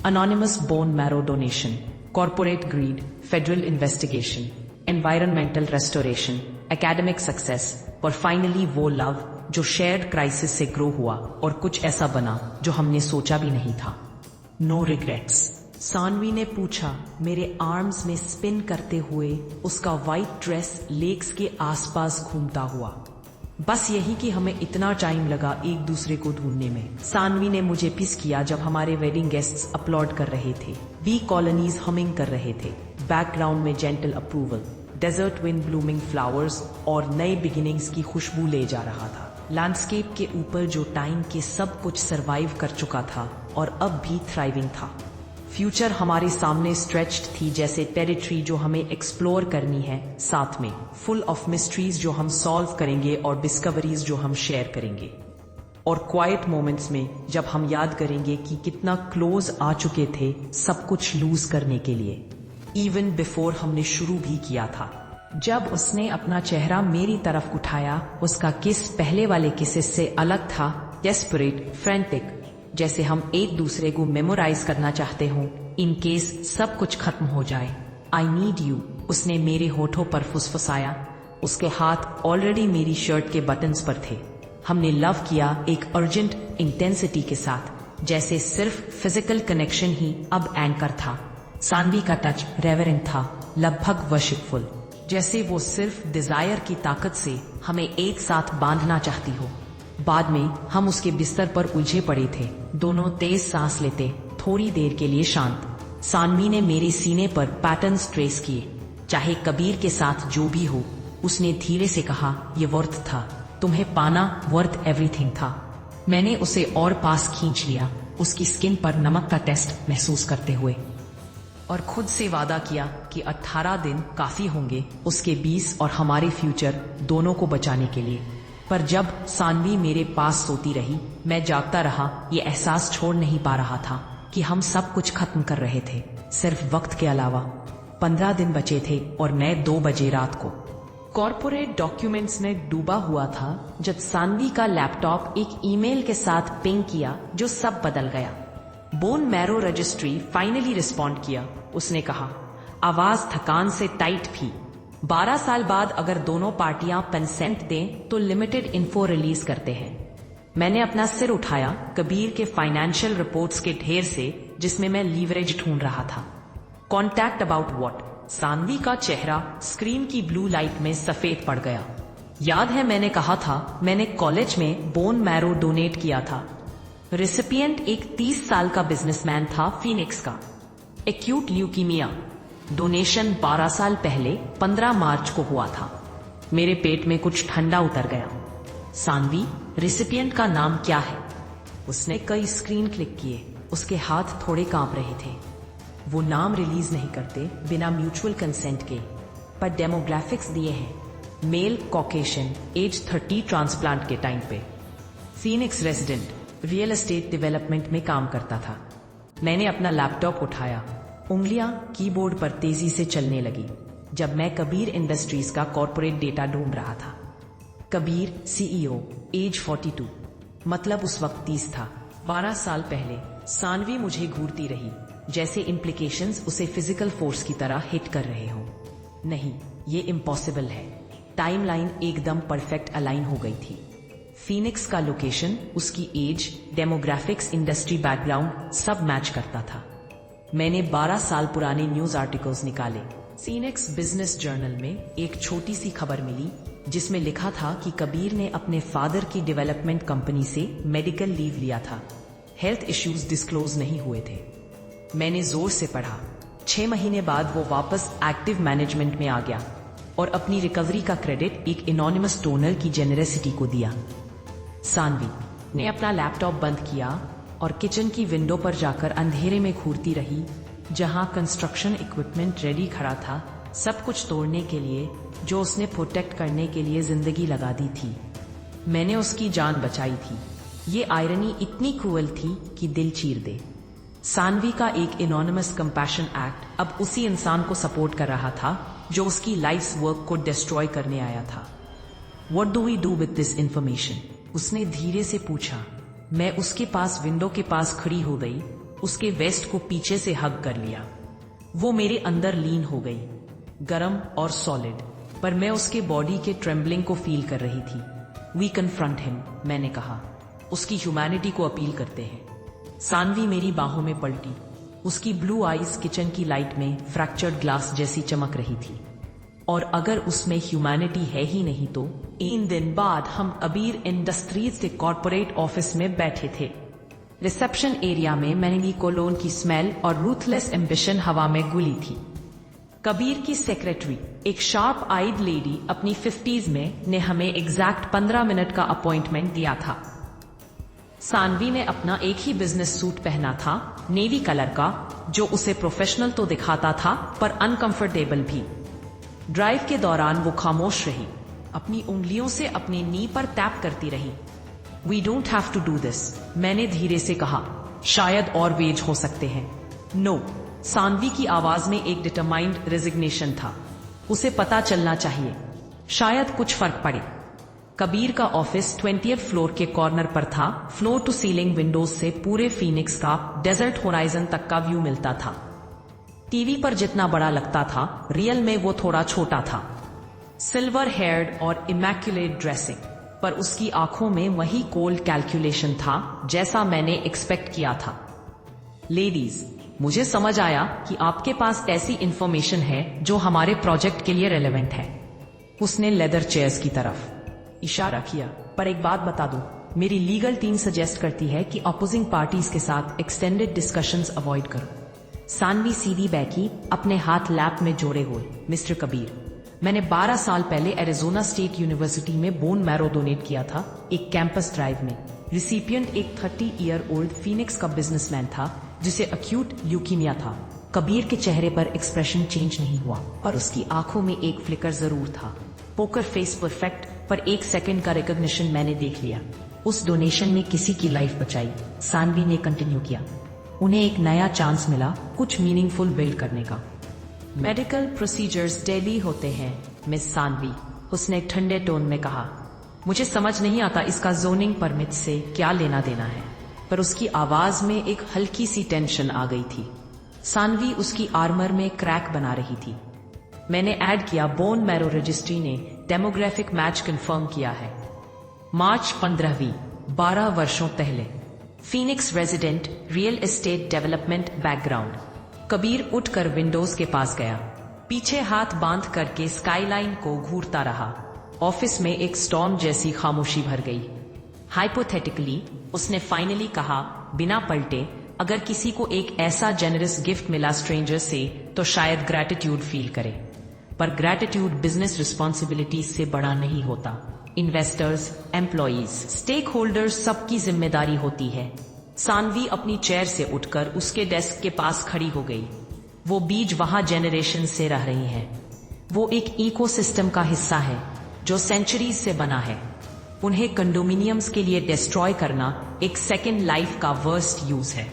Anonymous bone marrow donation, corporate greed, federal investigation, environmental restoration, academic success और फाइनली वो लव जो शेयर्ड क्राइसिस से ग्रो हुआ और कुछ ऐसा बना जो हमने सोचा भी नहीं था। No regrets? सानवी ने पूछा, मेरे आर्म्स में स्पिन करते हुए, उसका व्हाइट ड्रेस लेक्स के आसपास घूमता हुआ। बस यही कि हमें इतना टाइम लगा एक दूसरे को ढूंढने में। सानवी ने मुझे पिस किया जब हमारे वेडिंग गेस्ट्स अपलॉड कर रहे थे, बी कॉलोनीज हमिंग कर रहे थे, बैकग्राउंड में gentle approval, desert wind blooming flowers और नए बिगिनिंग्स की खुशबू ले जा रहा था। लैंडस्केप के ऊपर जो टाइम के सब कुछ सरवाइव कर चुका था और अब भी थ्राइविंग था। फ्यूचर हमारे सामने स्ट्रेच्ड थी जैसे टेरिटरी जो हमें एक्सप्लोर करनी है, साथ में फुल ऑफ मिस्ट्रीज जो हम सॉल्व करेंगे और डिस्कवरीज जो हम शेयर करेंगे, और क्वाइट मोमेंट्स में जब हम याद करेंगे कि कितना क्लोज आ चुके थे सब कुछ लूज करने के लिए, इवन बिफोर हमने शुरू भी किया था। जब उसने अपना चेहरा मेरी तरफ उठाया, उसका किस पहले वाले किसेस से अलग था, डेस्परेट, फ्रेंटिक, जैसे हम एक दूसरे को मेमोराइज करना चाहते हो इन केस सब कुछ खत्म हो जाए। आई नीड यू, उसने मेरे होठों पर फुसफुसाया। उसके हाथ ऑलरेडी मेरी शर्ट के बटन्स पर थे। हमने लव किया एक अर्जेंट इंटेंसिटी के साथ, जैसे सिर्फ फिजिकल कनेक्शन ही अब एंकर था। सानवी का टच रेवरेंट था, लगभग वर्शिपफुल, जैसे वो सिर्फ डिजायर की ताकत से हमें एक साथ बांधना चाहती हो। बाद में हम उसके बिस्तर पर उलझे पड़े थे, दोनों तेज सांस लेते, थोड़ी देर के लिए शांत। सानवी ने मेरे सीने पर पैटर्न्स ट्रेस किए, चाहे कबीर के साथ जो भी हो। उसने धीरे से कहा, ये वर्थ था, तुम्हें पाना वर्थ एवरीथिंग था। मैंने उसे और पास खींच लिया, उसकी स्किन पर नमक का टेस्ट महसूस करते हुए, और खुद से वादा किया कि 18 दिन काफी होंगे उसके 20 और हमारे फ्यूचर दोनों को बचाने के लिए। पर जब सानवी मेरे पास सोती रही, मैं जागता रहा, ये एहसास छोड़ नहीं पा रहा था कि हम सब कुछ खत्म कर रहे थे, सिर्फ वक्त के अलावा। 15 दिन बचे थे और मैं 2 बजे रात को कॉर्पोरेट डॉक्यूमेंट्स में डूबा हुआ था जब सानवी का लैपटॉप एक ईमेल के साथ पिंग किया जो सब बदल गया। Bone marrow registry finally respond किया। उसने कहा, आवाज थकान से टाइट थी। 12 साल बाद अगर दोनों पार्टियां कंसेंट दें तो लिमिटेड इन्फो रिलीज करते हैं। मैंने अपना सिर उठाया कबीर के फाइनेंशियल रिपोर्ट्स के ढेर से जिसमें मैं लीवरेज ढूंढ रहा था। Contact about what? सानवी का चेहरा स्क्रीन की ब्लू लाइट में सफेद पड़ गया। याद है मैंने कहा था मैंने कॉलेज में बोन मैरो डोनेट किया था। रेसिपिएंट एक 30 साल का बिजनेसमैन था फीनिक्स का, एक्यूट ल्यूकीमिया। डोनेशन 12 साल पहले 15 मार्च को हुआ था। मेरे पेट में कुछ ठंडा उतर गया। सानवी, रेसिपिएंट का नाम क्या है? उसने कई स्क्रीन क्लिक किए, उसके हाथ थोड़े कांप रहे थे। वो नाम रिलीज नहीं करते बिना म्यूचुअल कंसेंट के, पर डेमोग्राफिक्स दिए हैं। मेल, कॉकेशियन, एज 30, ट्रांसप्लांट के टाइम पे। Phoenix resident, real estate development में काम करता था। मैंने अपना लैपटॉप उठाया, उंगलियां कीबोर्ड पर तेजी से चलने लगी जब मैं कबीर इंडस्ट्रीज का कॉर्पोरेट डेटा ढूंढ रहा था। कबीर, सीईओ, एज 42, मतलब उस वक्त 30 था। 12 साल पहले सानवी मुझे घूरती रही, जैसे इम्प्लीकेशंस उसे फिजिकल फोर्स की तरह हिट कर रहे हो। नहीं, ये इम्पॉसिबल है। टाइमलाइन एकदम परफेक्ट अलाइन हो गई थी। फीनिक्स का लोकेशन, उसकी एज, डेमोग्राफिक्स, इंडस्ट्री बैकग्राउंड सब मैच करता था। मैंने 12 साल पुराने न्यूज आर्टिकल्स निकाले। फीनिक्स बिजनेस जर्नल में एक छोटी सी खबर मिली जिसमें लिखा था कि कबीर ने अपने फादर की डेवलपमेंट कंपनी से मेडिकल लीव लिया था। हेल्थ इश्यूज डिस्क्लोज नहीं हुए थे। मैंने जोर से पढ़ा। 6 महीने बाद वो वापस एक्टिव मैनेजमेंट में आ गया और अपनी रिकवरी का क्रेडिट एक एनोनिमस डोनर की जेनरसिटी को दिया। सानवी ने अपना लैपटॉप बंद किया और किचन की विंडो पर जाकर अंधेरे में घूरती रही, जहां कंस्ट्रक्शन इक्विपमेंट रेडी खड़ा था, सब कुछ तोड़ने के लिए जो उसने प्रोटेक्ट करने के लिए जिंदगी लगा दी थी। मैंने उसकी जान बचाई थी। ये आयरनी इतनी क्रूअल थी कि दिल चीर दे। सानवी का एक एनोनिमस कंपैशन एक्ट अब उसी इंसान को सपोर्ट कर रहा था जो उसकी लाइफ्स वर्क को डिस्ट्रॉय करने आया था। What do we do with this information? उसने धीरे से पूछा। मैं उसके पास विंडो के पास खड़ी हो गई, उसके वेस्ट को पीछे से हग कर लिया। वो मेरे अंदर लीन हो गई, गरम और सॉलिड, पर मैं उसके बॉडी के ट्रेम्बलिंग को फील कर रही थी। वी कन्फ्रंट हिम, मैंने कहा। उसकी ह्यूमैनिटी को अपील करते हैं। सानवी मेरी बाहों में पलटी। उसकी ब्लू आईज किचन की लाइट में फ्रैक्चर्ड ग्लास जैसी चमक रही थी। और अगर उसमें ह्यूमैनिटी है ही नहीं तो 3 दिन बाद हम कबीर इंडस्ट्रीज के कॉर्पोरेट ऑफिस में बैठे थे। रिसेप्शन एरिया में मैंगी कोलोन की स्मेल और रूथलेस एम्बिशन हवा में घुली थी। कबीर की सेक्रेटरी, एक शार्प आइड लेडी अपनी 50s में, ने हमें एग्जैक्ट 15 मिनट का अपॉइंटमेंट दिया था। सानवी ने अपना एक ही बिजनेस सूट पहना था, नेवी कलर का, जो उसे प्रोफेशनल तो दिखाता था पर अनकंफर्टेबल भी। ड्राइव के दौरान वो खामोश रही, अपनी उंगलियों से अपनी नी पर टैप करती रही। We don't have to do this, मैंने धीरे से कहा। शायद और वेज हो सकते हैं। नो, सानवी की आवाज में एक डिटरमाइंड रेजिग्नेशन था। उसे पता चलना चाहिए, शायद कुछ फर्क पड़े। कबीर का ऑफिस 20th फ्लोर के कॉर्नर पर था। फ्लोर टू सीलिंग विंडोज से पूरे फीनिक्स का डेजर्ट होराइजन तक का व्यू मिलता था। टीवी पर जितना बड़ा लगता था, रियल में वो थोड़ा छोटा था। सिल्वर हेयर्ड और इमैक्युलेट ड्रेसिंग, पर उसकी आंखों में वही कोल्ड कैलकुलेशन था जैसा मैंने एक्सपेक्ट किया था। लेडीज, मुझे समझ आया कि आपके पास ऐसी इंफॉर्मेशन है जो हमारे प्रोजेक्ट के लिए रेलेवेंट है। उसने लेदर चेयर्स की तरफ इशारा किया। पर एक बात बता दूं, मेरी लीगल टीम सजेस्ट करती है कि अपोजिंग पार्टीज के साथ एक्सटेंडेड डिस्कशंस अवॉइड करो। सानवी सीधी बैठी, अपने हाथ लैप में जोड़े हुए। मिस्टर कबीर, मैंने 12 साल पहले एरिजोना स्टेट यूनिवर्सिटी में बोन मैरो डोनेट किया था, एक कैंपस ड्राइव में। रिसिपिएंट एक 30 ईयर ओल्ड फीनिक्स का बिजनेसमैन था जिसे एक्यूट ल्यूकीमिया था। कबीर के चेहरे पर एक्सप्रेशन चेंज नहीं हुआ, और उसकी आंखों में एक फ्लिकर जरूर था। पोकर फेस परफेक्ट, पर 1 सेकंड का रिकॉग्निशन मैंने देख लिया। उस डोनेशन ने किसी की लाइफ बचाई, सानवी ने कंटिन्यू किया। उन्हें एक नया चांस मिला कुछ मीनिंगफुल बिल्ड करने का। मेडिकल प्रोसीजर्स डेली होते हैं मिस सानवी, उसने ठंडे टोन में कहा। मुझे समझ नहीं आता इसका जोनिंग परमिट से क्या लेना देना है, पर उसकी आवाज में एक हल्की सी टेंशन आ गई थी। सानवी उसकी आर्मर में क्रैक बना रही थी। मैंने ऐड किया, बोन मैरो रजिस्ट्री ने डेमोग्राफिक मैच कंफर्म किया है। मार्च 15वीं, 12 वर्षों पहले। Phoenix resident, real estate development background. Kabir उठकर विंडोज के पास गया, पीछे हाथ बांध करके स्काईलाइन को घूरता रहा। ऑफिस में एक स्टॉर्म जैसी खामोशी भर गई। हाइपोथेटिकली उसने फाइनली कहा, बिना पलटे, अगर किसी को एक ऐसा जेनरस गिफ्ट मिला स्ट्रेंजर से तो शायद ग्रैटिट्यूड फील करे, पर ग्रैटिट्यूड बिजनेस रिस्पॉन्सिबिलिटी से बड़ा नहीं होता। इन्वेस्टर्स, एम्प्लॉइज, स्टेक होल्डर्स सबकी जिम्मेदारी होती है। सानवी अपनी चेयर से उठकर उसके डेस्क के पास खड़ी हो गई। वो बीज वहां जेनरेशन से रह रही हैं। वो एक इकोसिस्टम का हिस्सा है जो सेंचुरीज से बना है। उन्हें कंडोमिनियम्स के लिए डिस्ट्रॉय करना एक सेकेंड लाइफ का वर्स्ट यूज है।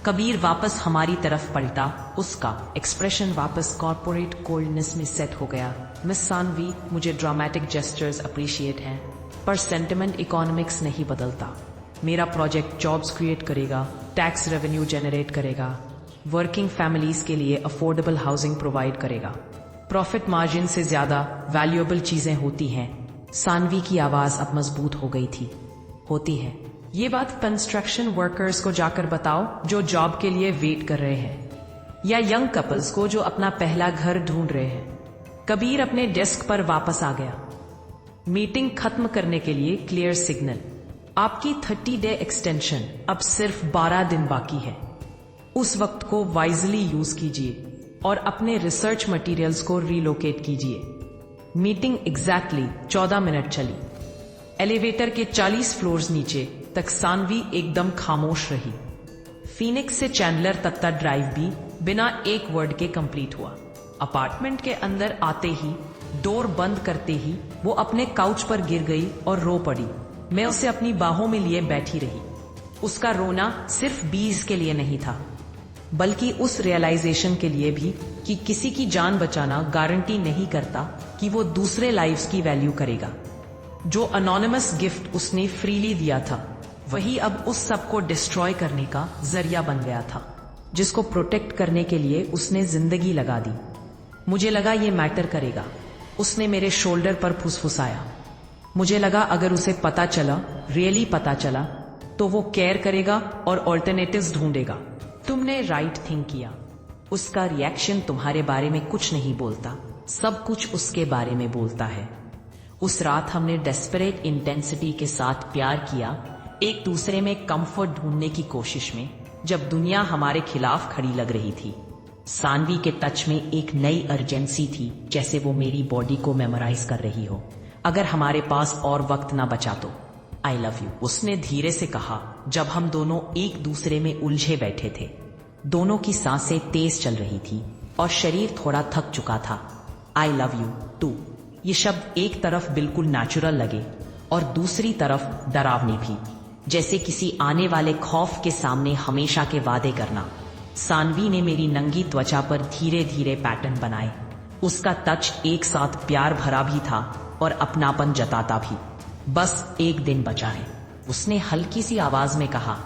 कबीर वापस हमारी तरफ पलटा, उसका एक्सप्रेशन वापस कॉर्पोरेट कोल्डनेस में सेट हो गया। मिस सानवी, मुझे ड्रामेटिक जेस्चर्स अप्रिशिएट हैं, पर सेंटिमेंट इकोनॉमिक्स नहीं बदलता। मेरा प्रोजेक्ट जॉब्स क्रिएट करेगा, टैक्स रेवेन्यू जनरेट करेगा, वर्किंग फैमिलीज के लिए अफोर्डेबल हाउसिंग प्रोवाइड करेगा। प्रॉफिट मार्जिन से ज्यादा वैल्यूएबल चीजें होती हैं। सानवी की आवाज अब मजबूत हो गई थी। होती है। ये बात कंस्ट्रक्शन वर्कर्स को जाकर बताओ जो जॉब के लिए वेट कर रहे हैं, या यंग कपल्स को जो अपना पहला घर ढूंढ रहे हैं। कबीर अपने डेस्क पर वापस आ गया। मीटिंग खत्म करने के लिए क्लियर सिग्नल। आपकी 30 डे एक्सटेंशन अब सिर्फ 12 दिन बाकी है। उस वक्त को वाइजली यूज कीजिए और अपने रिसर्च मटेरियल्स को रिलोकेट कीजिए। मीटिंग एग्जैक्टली 14 मिनट चली। एलिवेटर के 40 फ्लोर्स नीचे तक सानवी एकदम खामोश रही। फीनिक्स से चैंडलर तक का ड्राइव भी बिना एक वर्ड के कंप्लीट हुआ। अपार्टमेंट के अंदर आते ही, डोर बंद करते ही वो अपने काउच पर गिर गई और रो पड़ी। मैं उसे अपनी बाहों में लिए बैठी रही। उसका रोना सिर्फ बीज के लिए नहीं था, बल्कि उस रियलाइजेशन के लिए भी कि किसी की जान बचाना गारंटी नहीं करता कि वो दूसरे लाइव्स की वैल्यू करेगा। जो अनोनिमस गिफ्ट उसने फ्रीली दिया था, वही अब उस सब को डिस्ट्रॉय करने का जरिया बन गया था, जिसको प्रोटेक्ट करने के लिए उसने जिंदगी लगा दी। मुझे लगा ये मैटर करेगा। उसने मेरे शोल्डर पर फुसफुसाया। मुझे लगा अगर उसे पता चला, रियली पता चला, तो वो केयर करेगा और ऑल्टरनेटिव्स ढूंढेगा। तुमने राइट थिंग किया। उसका रिएक्शन तुम्हारे बारे में कुछ नहीं बोलता, सब कुछ उसके बारे में बोलता है। उस रात हमने डेस्परेट इंटेंसिटी के साथ प्यार किया, एक दूसरे में कंफर्ट ढूंढने की कोशिश में, जब दुनिया हमारे खिलाफ खड़ी लग रही थी। सानवी के टच में एक नई अर्जेंसी थी, जैसे वो मेरी बॉडी को मेमोराइज कर रही हो। अगर हमारे पास और वक्त ना बचा तो आई लव यू, उसने धीरे से कहा, जब हम दोनों एक दूसरे में उलझे बैठे थे। दोनों की सांसें तेज चल रही थी और शरीर थोड़ा थक चुका था। आई लव यू टू, ये शब्द एक तरफ बिल्कुल नेचुरल लगे और दूसरी तरफ डरावनी भी, जैसे किसी आने वाले खौफ के सामने हमेशा के वादे करना। सानवी ने मेरी नंगी त्वचा पर धीरे धीरे पैटर्न बनाए। उसका टच एक साथ प्यार भरा भी था और अपनापन जताता भी। बस एक दिन बचा है, उसने हल्की सी आवाज में कहा।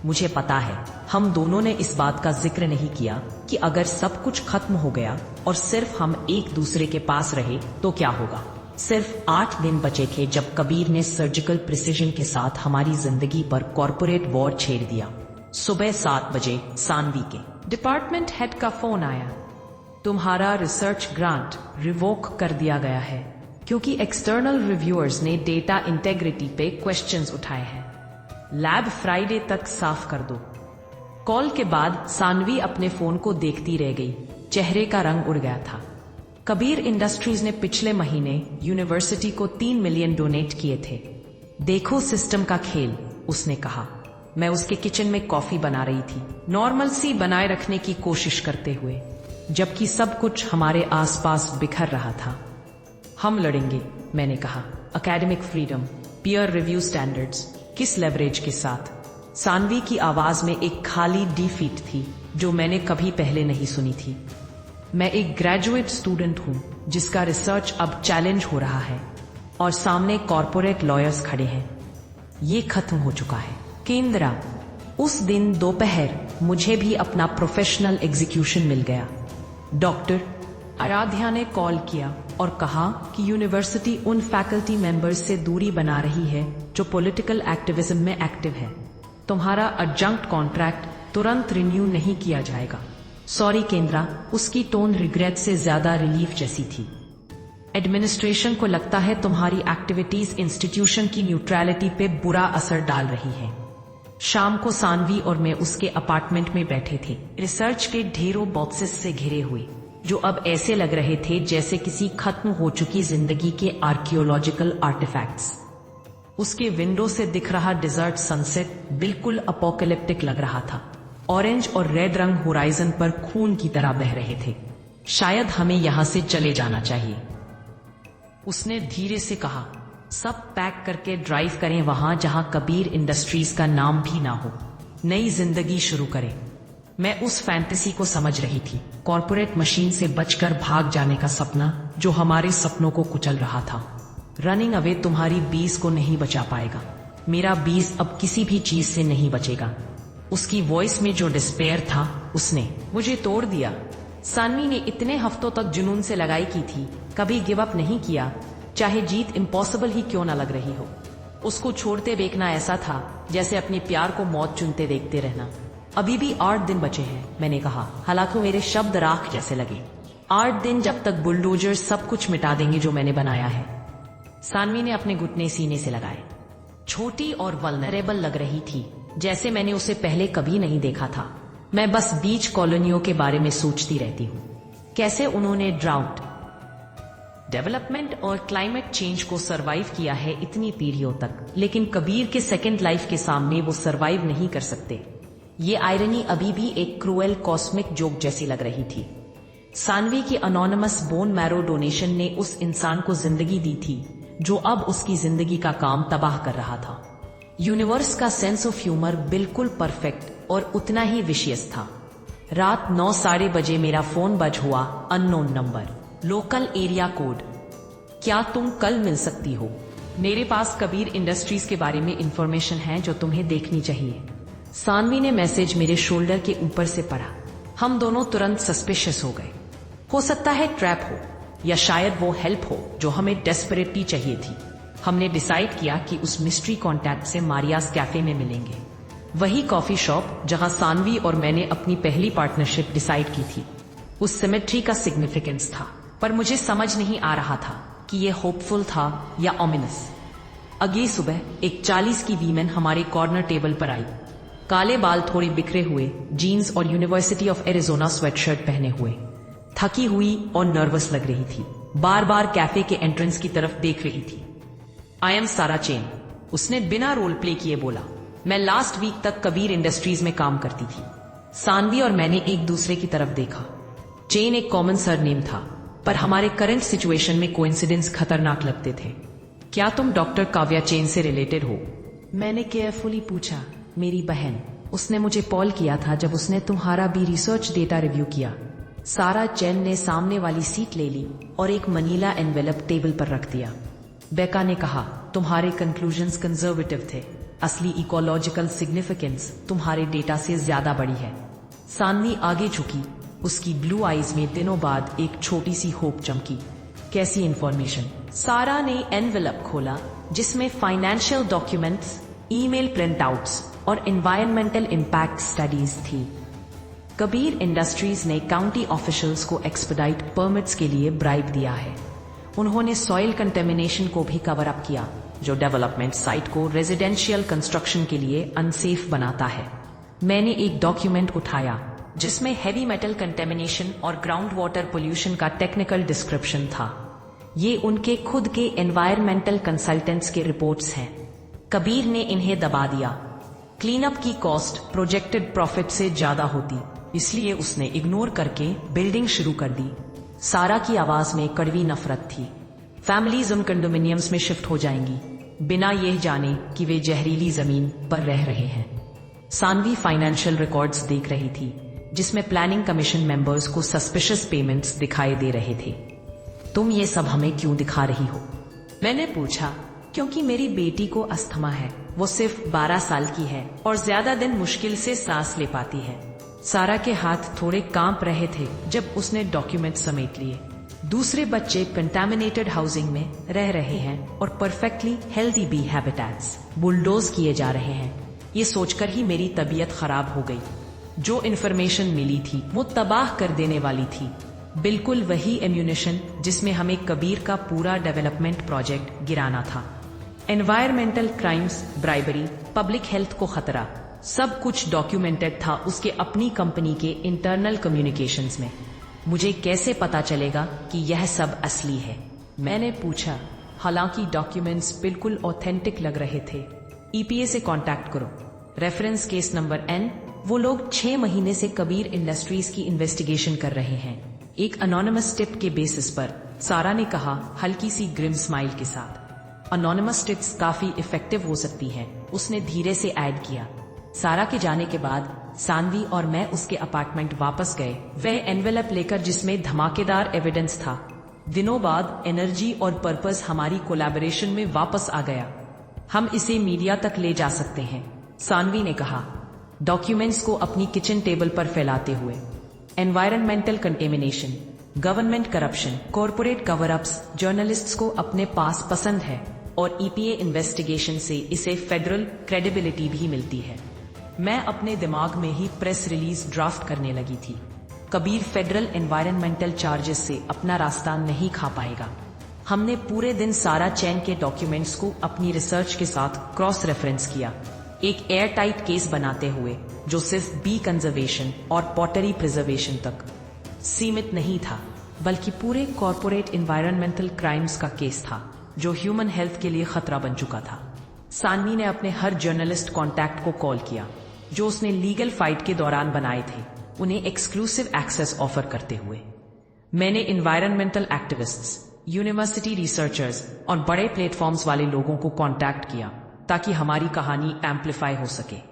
मुझे पता है हम दोनों ने इस बात का जिक्र नहीं किया कि अगर सब कुछ खत्म हो गया और सिर्फ हम एक दूसरे के पास रहे तो क्या होगा। सिर्फ 8 दिन बचे थे जब कबीर ने सर्जिकल प्रिसिजन के साथ हमारी जिंदगी पर कॉर्पोरेट वॉर छेड़ दिया। सुबह 7 बजे सानवी के डिपार्टमेंट हेड का फोन आया। तुम्हारा रिसर्च ग्रांट रिवोक कर दिया गया है क्योंकि एक्सटर्नल रिव्यूअर्स ने डेटा इंटेग्रिटी पे क्वेश्चंस उठाए हैं। लैब फ्राइडे तक साफ कर दो। कॉल के बाद सानवी अपने फोन को देखती रह गई, चेहरे का रंग उड़ गया था। कबीर इंडस्ट्रीज ने पिछले महीने यूनिवर्सिटी को 3 मिलियन डोनेट किए थे। देखो सिस्टम का खेल, उसने कहा। मैं उसके किचन में कॉफी बना रही थी, नॉर्मल सी बनाए रखने की कोशिश करते हुए, जबकि सब कुछ हमारे आसपास बिखर रहा था। हम लड़ेंगे, मैंने कहा। Academic freedom, peer review standards, किस लेवरेज के साथ? सानवी की आवाज में एक खाली डिफीट थी जो मैंने कभी पहले नहीं सुनी थी। मैं एक ग्रेजुएट स्टूडेंट हूं जिसका रिसर्च अब चैलेंज हो रहा है और सामने कॉर्पोरेट लॉयर्स खड़े हैं। ये खत्म हो चुका है। केंद्रा, उस दिन दोपहर मुझे भी अपना प्रोफेशनल एग्जीक्यूशन मिल गया। डॉक्टर आराध्या ने कॉल किया और कहा कि यूनिवर्सिटी उन फैकल्टी मेंबर्स से दूरी बना रही है जो पॉलिटिकल एक्टिविज्म में एक्टिव है। तुम्हारा एडजंक्ट कॉन्ट्रैक्ट तुरंत रिन्यू नहीं किया जाएगा। सॉरी केंद्रा। उसकी टोन रिग्रेट से ज्यादा रिलीफ जैसी थी। एडमिनिस्ट्रेशन को लगता है तुम्हारी एक्टिविटीज इंस्टीट्यूशन की न्यूट्रलिटी पे बुरा असर डाल रही है। शाम को सानवी और मैं उसके अपार्टमेंट में बैठे थे, रिसर्च के ढेरों बॉक्सेस से घिरे हुए, जो अब ऐसे लग रहे थे जैसे किसी खत्म हो चुकी जिंदगी के आर्कियोलॉजिकल आर्टिफैक्ट्स। उसके विंडो से दिख रहा डिजर्ट सनसेट बिल्कुल अपोकैलिप्टिक लग रहा था। ऑरेंज और रेड रंग होराइजन पर खून की तरह बह रहे थे। शायद हमें यहां से चले जाना चाहिए, उसने धीरे से कहा। सब पैक करके ड्राइव करें वहां जहां कबीर इंडस्ट्रीज का नाम भी ना हो। नई जिंदगी शुरू करें। मैं उस फैंटेसी को समझ रही थी, कॉर्पोरेट मशीन से बचकर भाग जाने का सपना जो हमारे सपनों को कुचल रहा था। रनिंग अवे तुम्हारी 20 को नहीं बचा पाएगा। मेरा 20 अब किसी भी चीज से नहीं बचेगा। उसकी वॉइस में जो डिस्पेयर था, उसने मुझे तोड़ दिया। सानवी ने इतने हफ्तों तक जुनून से लगाई की थी, कभी गिव अप नहीं किया, चाहे जीत इम्पॉसिबल ही क्यों ना लग रही हो। उसको छोड़ते देखना ऐसा था जैसे अपने प्यार को मौत चुनते देखते रहना। अभी भी 8 दिन बचे हैं, मैंने कहा, हालांकि मेरे शब्द राख जैसे लगे। 8 दिन जब तक बुलडोजर सब कुछ मिटा देंगे जो मैंने बनाया है। सानवी ने अपने घुटने सीने से लगाए। छोटी और वल्नरेबल लग रही थी, जैसे मैंने उसे पहले कभी नहीं देखा था। मैं बस बीच कॉलोनियों के बारे में सोचती रहती हूँ, कैसे उन्होंने ड्राउट, डेवलपमेंट और क्लाइमेट चेंज को सरवाइव किया है इतनी पीढ़ियों तक, लेकिन कबीर के सेकेंड लाइफ के सामने वो सरवाइव नहीं कर सकते। ये आयरनी अभी भी एक क्रूएल कॉस्मिक जोक जैसी लग रही थी। सानवी की अनोनिमस बोन मैरो डोनेशन ने उस इंसान को जिंदगी दी थी जो अब उसकी जिंदगी का काम तबाह कर रहा था। यूनिवर्स का सेंस ऑफ ह्यूमर बिल्कुल परफेक्ट और उतना ही विशियस था। रात 9:30 बजे मेरा फोन बज हुआ। Unknown number, local area code. क्या तुम कल मिल सकती हो? मेरे पास कबीर इंडस्ट्रीज के बारे में इंफॉर्मेशन है जो तुम्हें देखनी चाहिए। सानवी ने मैसेज मेरे शोल्डर के ऊपर से पढ़ा। हम दोनों तुरंत सस्पिशियस हो गए। हो सकता है ट्रैप हो, या शायद वो हेल्प हो जो हमें डेस्परेटली चाहिए थी। हमने डिसाइड किया कि उस मिस्ट्री कॉन्टैक्ट से मारियास कैफे में मिलेंगे, वही कॉफी शॉप जहां सानवी और मैंने अपनी पहली पार्टनरशिप डिसाइड की थी। उस सिमेट्री का सिग्निफिकेंस था, पर मुझे समझ नहीं आ रहा था कि ये होपफुल था या ओमिनस। अगली सुबह एक 40 की वीमेन हमारे कॉर्नर टेबल पर आई। काले बाल थोड़े बिखरे हुए, जीन्स और यूनिवर्सिटी ऑफ एरिजोना स्वेटशर्ट पहने हुए, थकी हुई और नर्वस लग रही थी। बार बार कैफे के एंट्रेंस की तरफ देख रही थी। आई एम सारा चेन, उसने बिना रोल प्ले किए बोला। मैं लास्ट वीक तक कबीर इंडस्ट्रीज में काम करती थी। सानवी और मैंने एक दूसरे की तरफ देखा। चेन एक कॉमन सरनेम था, पर हमारे करंट सिचुएशन में कोइंसिडेंस खतरनाक लगते थे। क्या तुम डॉक्टर काव्या चेन से रिलेटेड हो? मैंने केयरफुली पूछा। मेरी बहन, उसने मुझे कॉल किया था जब उसने तुम्हारा भी रिसर्च डेटा रिव्यू किया। सारा चेन ने सामने वाली सीट ले ली और एक मनीला एनवेलप टेबल पर रख दिया। बेका ने कहा, तुम्हारे कंक्लूजन्स कंजर्वेटिव थे। असली इकोलॉजिकल सिग्निफिकेंस तुम्हारे डेटा से ज्यादा बड़ी है। सानवी आगे झुकी, उसकी ब्लू आईज में दिनों बाद एक छोटी सी होप चमकी। कैसी इंफॉर्मेशन? सारा ने एनवेलप खोला, जिसमें फाइनेंशियल डॉक्यूमेंट्स, ईमेल प्रिंटआउट्स और एनवायरमेंटल इम्पैक्ट स्टडीज थी। कबीर इंडस्ट्रीज ने काउंटी ऑफिशियल्स को एक्सपेडाइट परमिट्स के लिए ब्राइब दिया है। उन्होंने सॉइल कंटेमिनेशन को भी कवर अप किया, जो डेवलपमेंट साइट को रेजिडेंशियल कंस्ट्रक्शन के लिए अनसेफ बनाता है। मैंने एक डॉक्यूमेंट उठाया जिसमें हेवी मेटल कंटेमिनेशन और ग्राउंड वाटर पोल्यूशन का टेक्निकल डिस्क्रिप्शन था। ये उनके खुद के एनवायरमेंटल कंसल्टेंट्स के रिपोर्ट्स हैं। कबीर ने इन्हें दबा दिया। क्लीनअप की कॉस्ट प्रोजेक्टेड प्रॉफिट से ज्यादा होती, इसलिए उसने इग्नोर करके बिल्डिंग शुरू कर दी। सारा की आवाज में कड़वी नफरत थी। फैमिलीज उन कंडोमिनियम्स में शिफ्ट हो जाएंगी, बिना यह जाने कि वे जहरीली जमीन पर रह रहे हैं। सानवी फाइनेंशियल रिकॉर्ड्स देख रही थी, जिसमें प्लानिंग कमीशन मेंबर्स को सस्पिशियस पेमेंट्स दिखाई दे रहे थे। तुम ये सब हमें क्यों दिखा रही हो? मैंने पूछा। क्योंकि मेरी बेटी को अस्थमा है। वो सिर्फ 12 साल की है और ज्यादा दिन मुश्किल से सांस ले पाती है। सारा के हाथ थोड़े कांप रहे थे जब उसने डॉक्यूमेंट समेट लिए। दूसरे बच्चे कंटामिनेटेड हाउसिंग में रह रहे हैं और perfectly healthy be habitats bulldoze किए जा रहे हैं। ये सोचकर ही मेरी तबीयत खराब हो गई। जो इन्फॉर्मेशन मिली थी वो तबाह कर देने वाली थी। बिल्कुल वही एम्यूनिशन जिसमें हमें कबीर का पूरा डेवलपमेंट प्रोजेक्ट गिराना था। Environmental crimes, bribery, public health को खतरा, सब कुछ डॉक्यूमेंटेड था उसके अपनी कंपनी के इंटरनल कम्युनिकेशंस में। मुझे कैसे पता चलेगा कि यह सब असली है? मैंने पूछा। हालांकि डॉक्यूमेंट्स बिल्कुल ऑथेंटिक लग रहे थे। ईपीए से कांटेक्ट करो, रेफरेंस केस नंबर N। वो लोग 6 महीने से कबीर इंडस्ट्रीज की इन्वेस्टिगेशन कर रहे हैं। एक अनोनिमस टिप के बेसिस पर, सारा ने कहा हल्की सी ग्रिम स्माइल के साथ। अनोनिमस टिप्स काफी इफेक्टिव हो सकती हैं, उसने धीरे से ऐड किया। सारा के जाने के बाद सानवी और मैं उसके अपार्टमेंट वापस गए, वह एनवेलप लेकर जिसमें धमाकेदार एविडेंस था। दिनों बाद एनर्जी और पर्पस हमारी कोलैबोरेशन में वापस आ गया। हम इसे मीडिया तक ले जा सकते हैं, सानवी ने कहा, डॉक्यूमेंट्स को अपनी किचन टेबल पर फैलाते हुए। Environmental contamination, government corruption, corporate cover ups journalists को अपने पास पसंद है और ईपीए इन्वेस्टिगेशन से इसे फेडरल क्रेडिबिलिटी भी मिलती है। मैं अपने दिमाग में ही प्रेस रिलीज ड्राफ्ट करने लगी थी। कबीर फेडरल एनवायरमेंटल चार्जेस से अपना रास्ता नहीं खा पाएगा। हमने पूरे दिन सारा चैन के डॉक्यूमेंट्स को अपनी रिसर्च के साथ क्रॉस रेफरेंस किया, एक एयर टाइट केस बनाते हुए जो सिर्फ बी कंजर्वेशन और पॉटरी प्रिजर्वेशन तक सीमित नहीं था, बल्कि पूरे कॉरपोरेट एनवायरमेंटल क्राइम्स का केस था जो ह्यूमन हेल्थ के लिए खतरा बन चुका था। सानवी ने अपने हर जर्नलिस्ट कॉन्टैक्ट को कॉल किया जो उसने लीगल फाइट के दौरान बनाए थे, उन्हें एक्सक्लूसिव एक्सेस ऑफर करते हुए। मैंने एनवायरमेंटल एक्टिविस्ट्स, यूनिवर्सिटी रिसर्चर्स और बड़े प्लेटफॉर्म्स वाले लोगों को कॉन्टैक्ट किया ताकि हमारी कहानी एम्पलीफाई हो सके।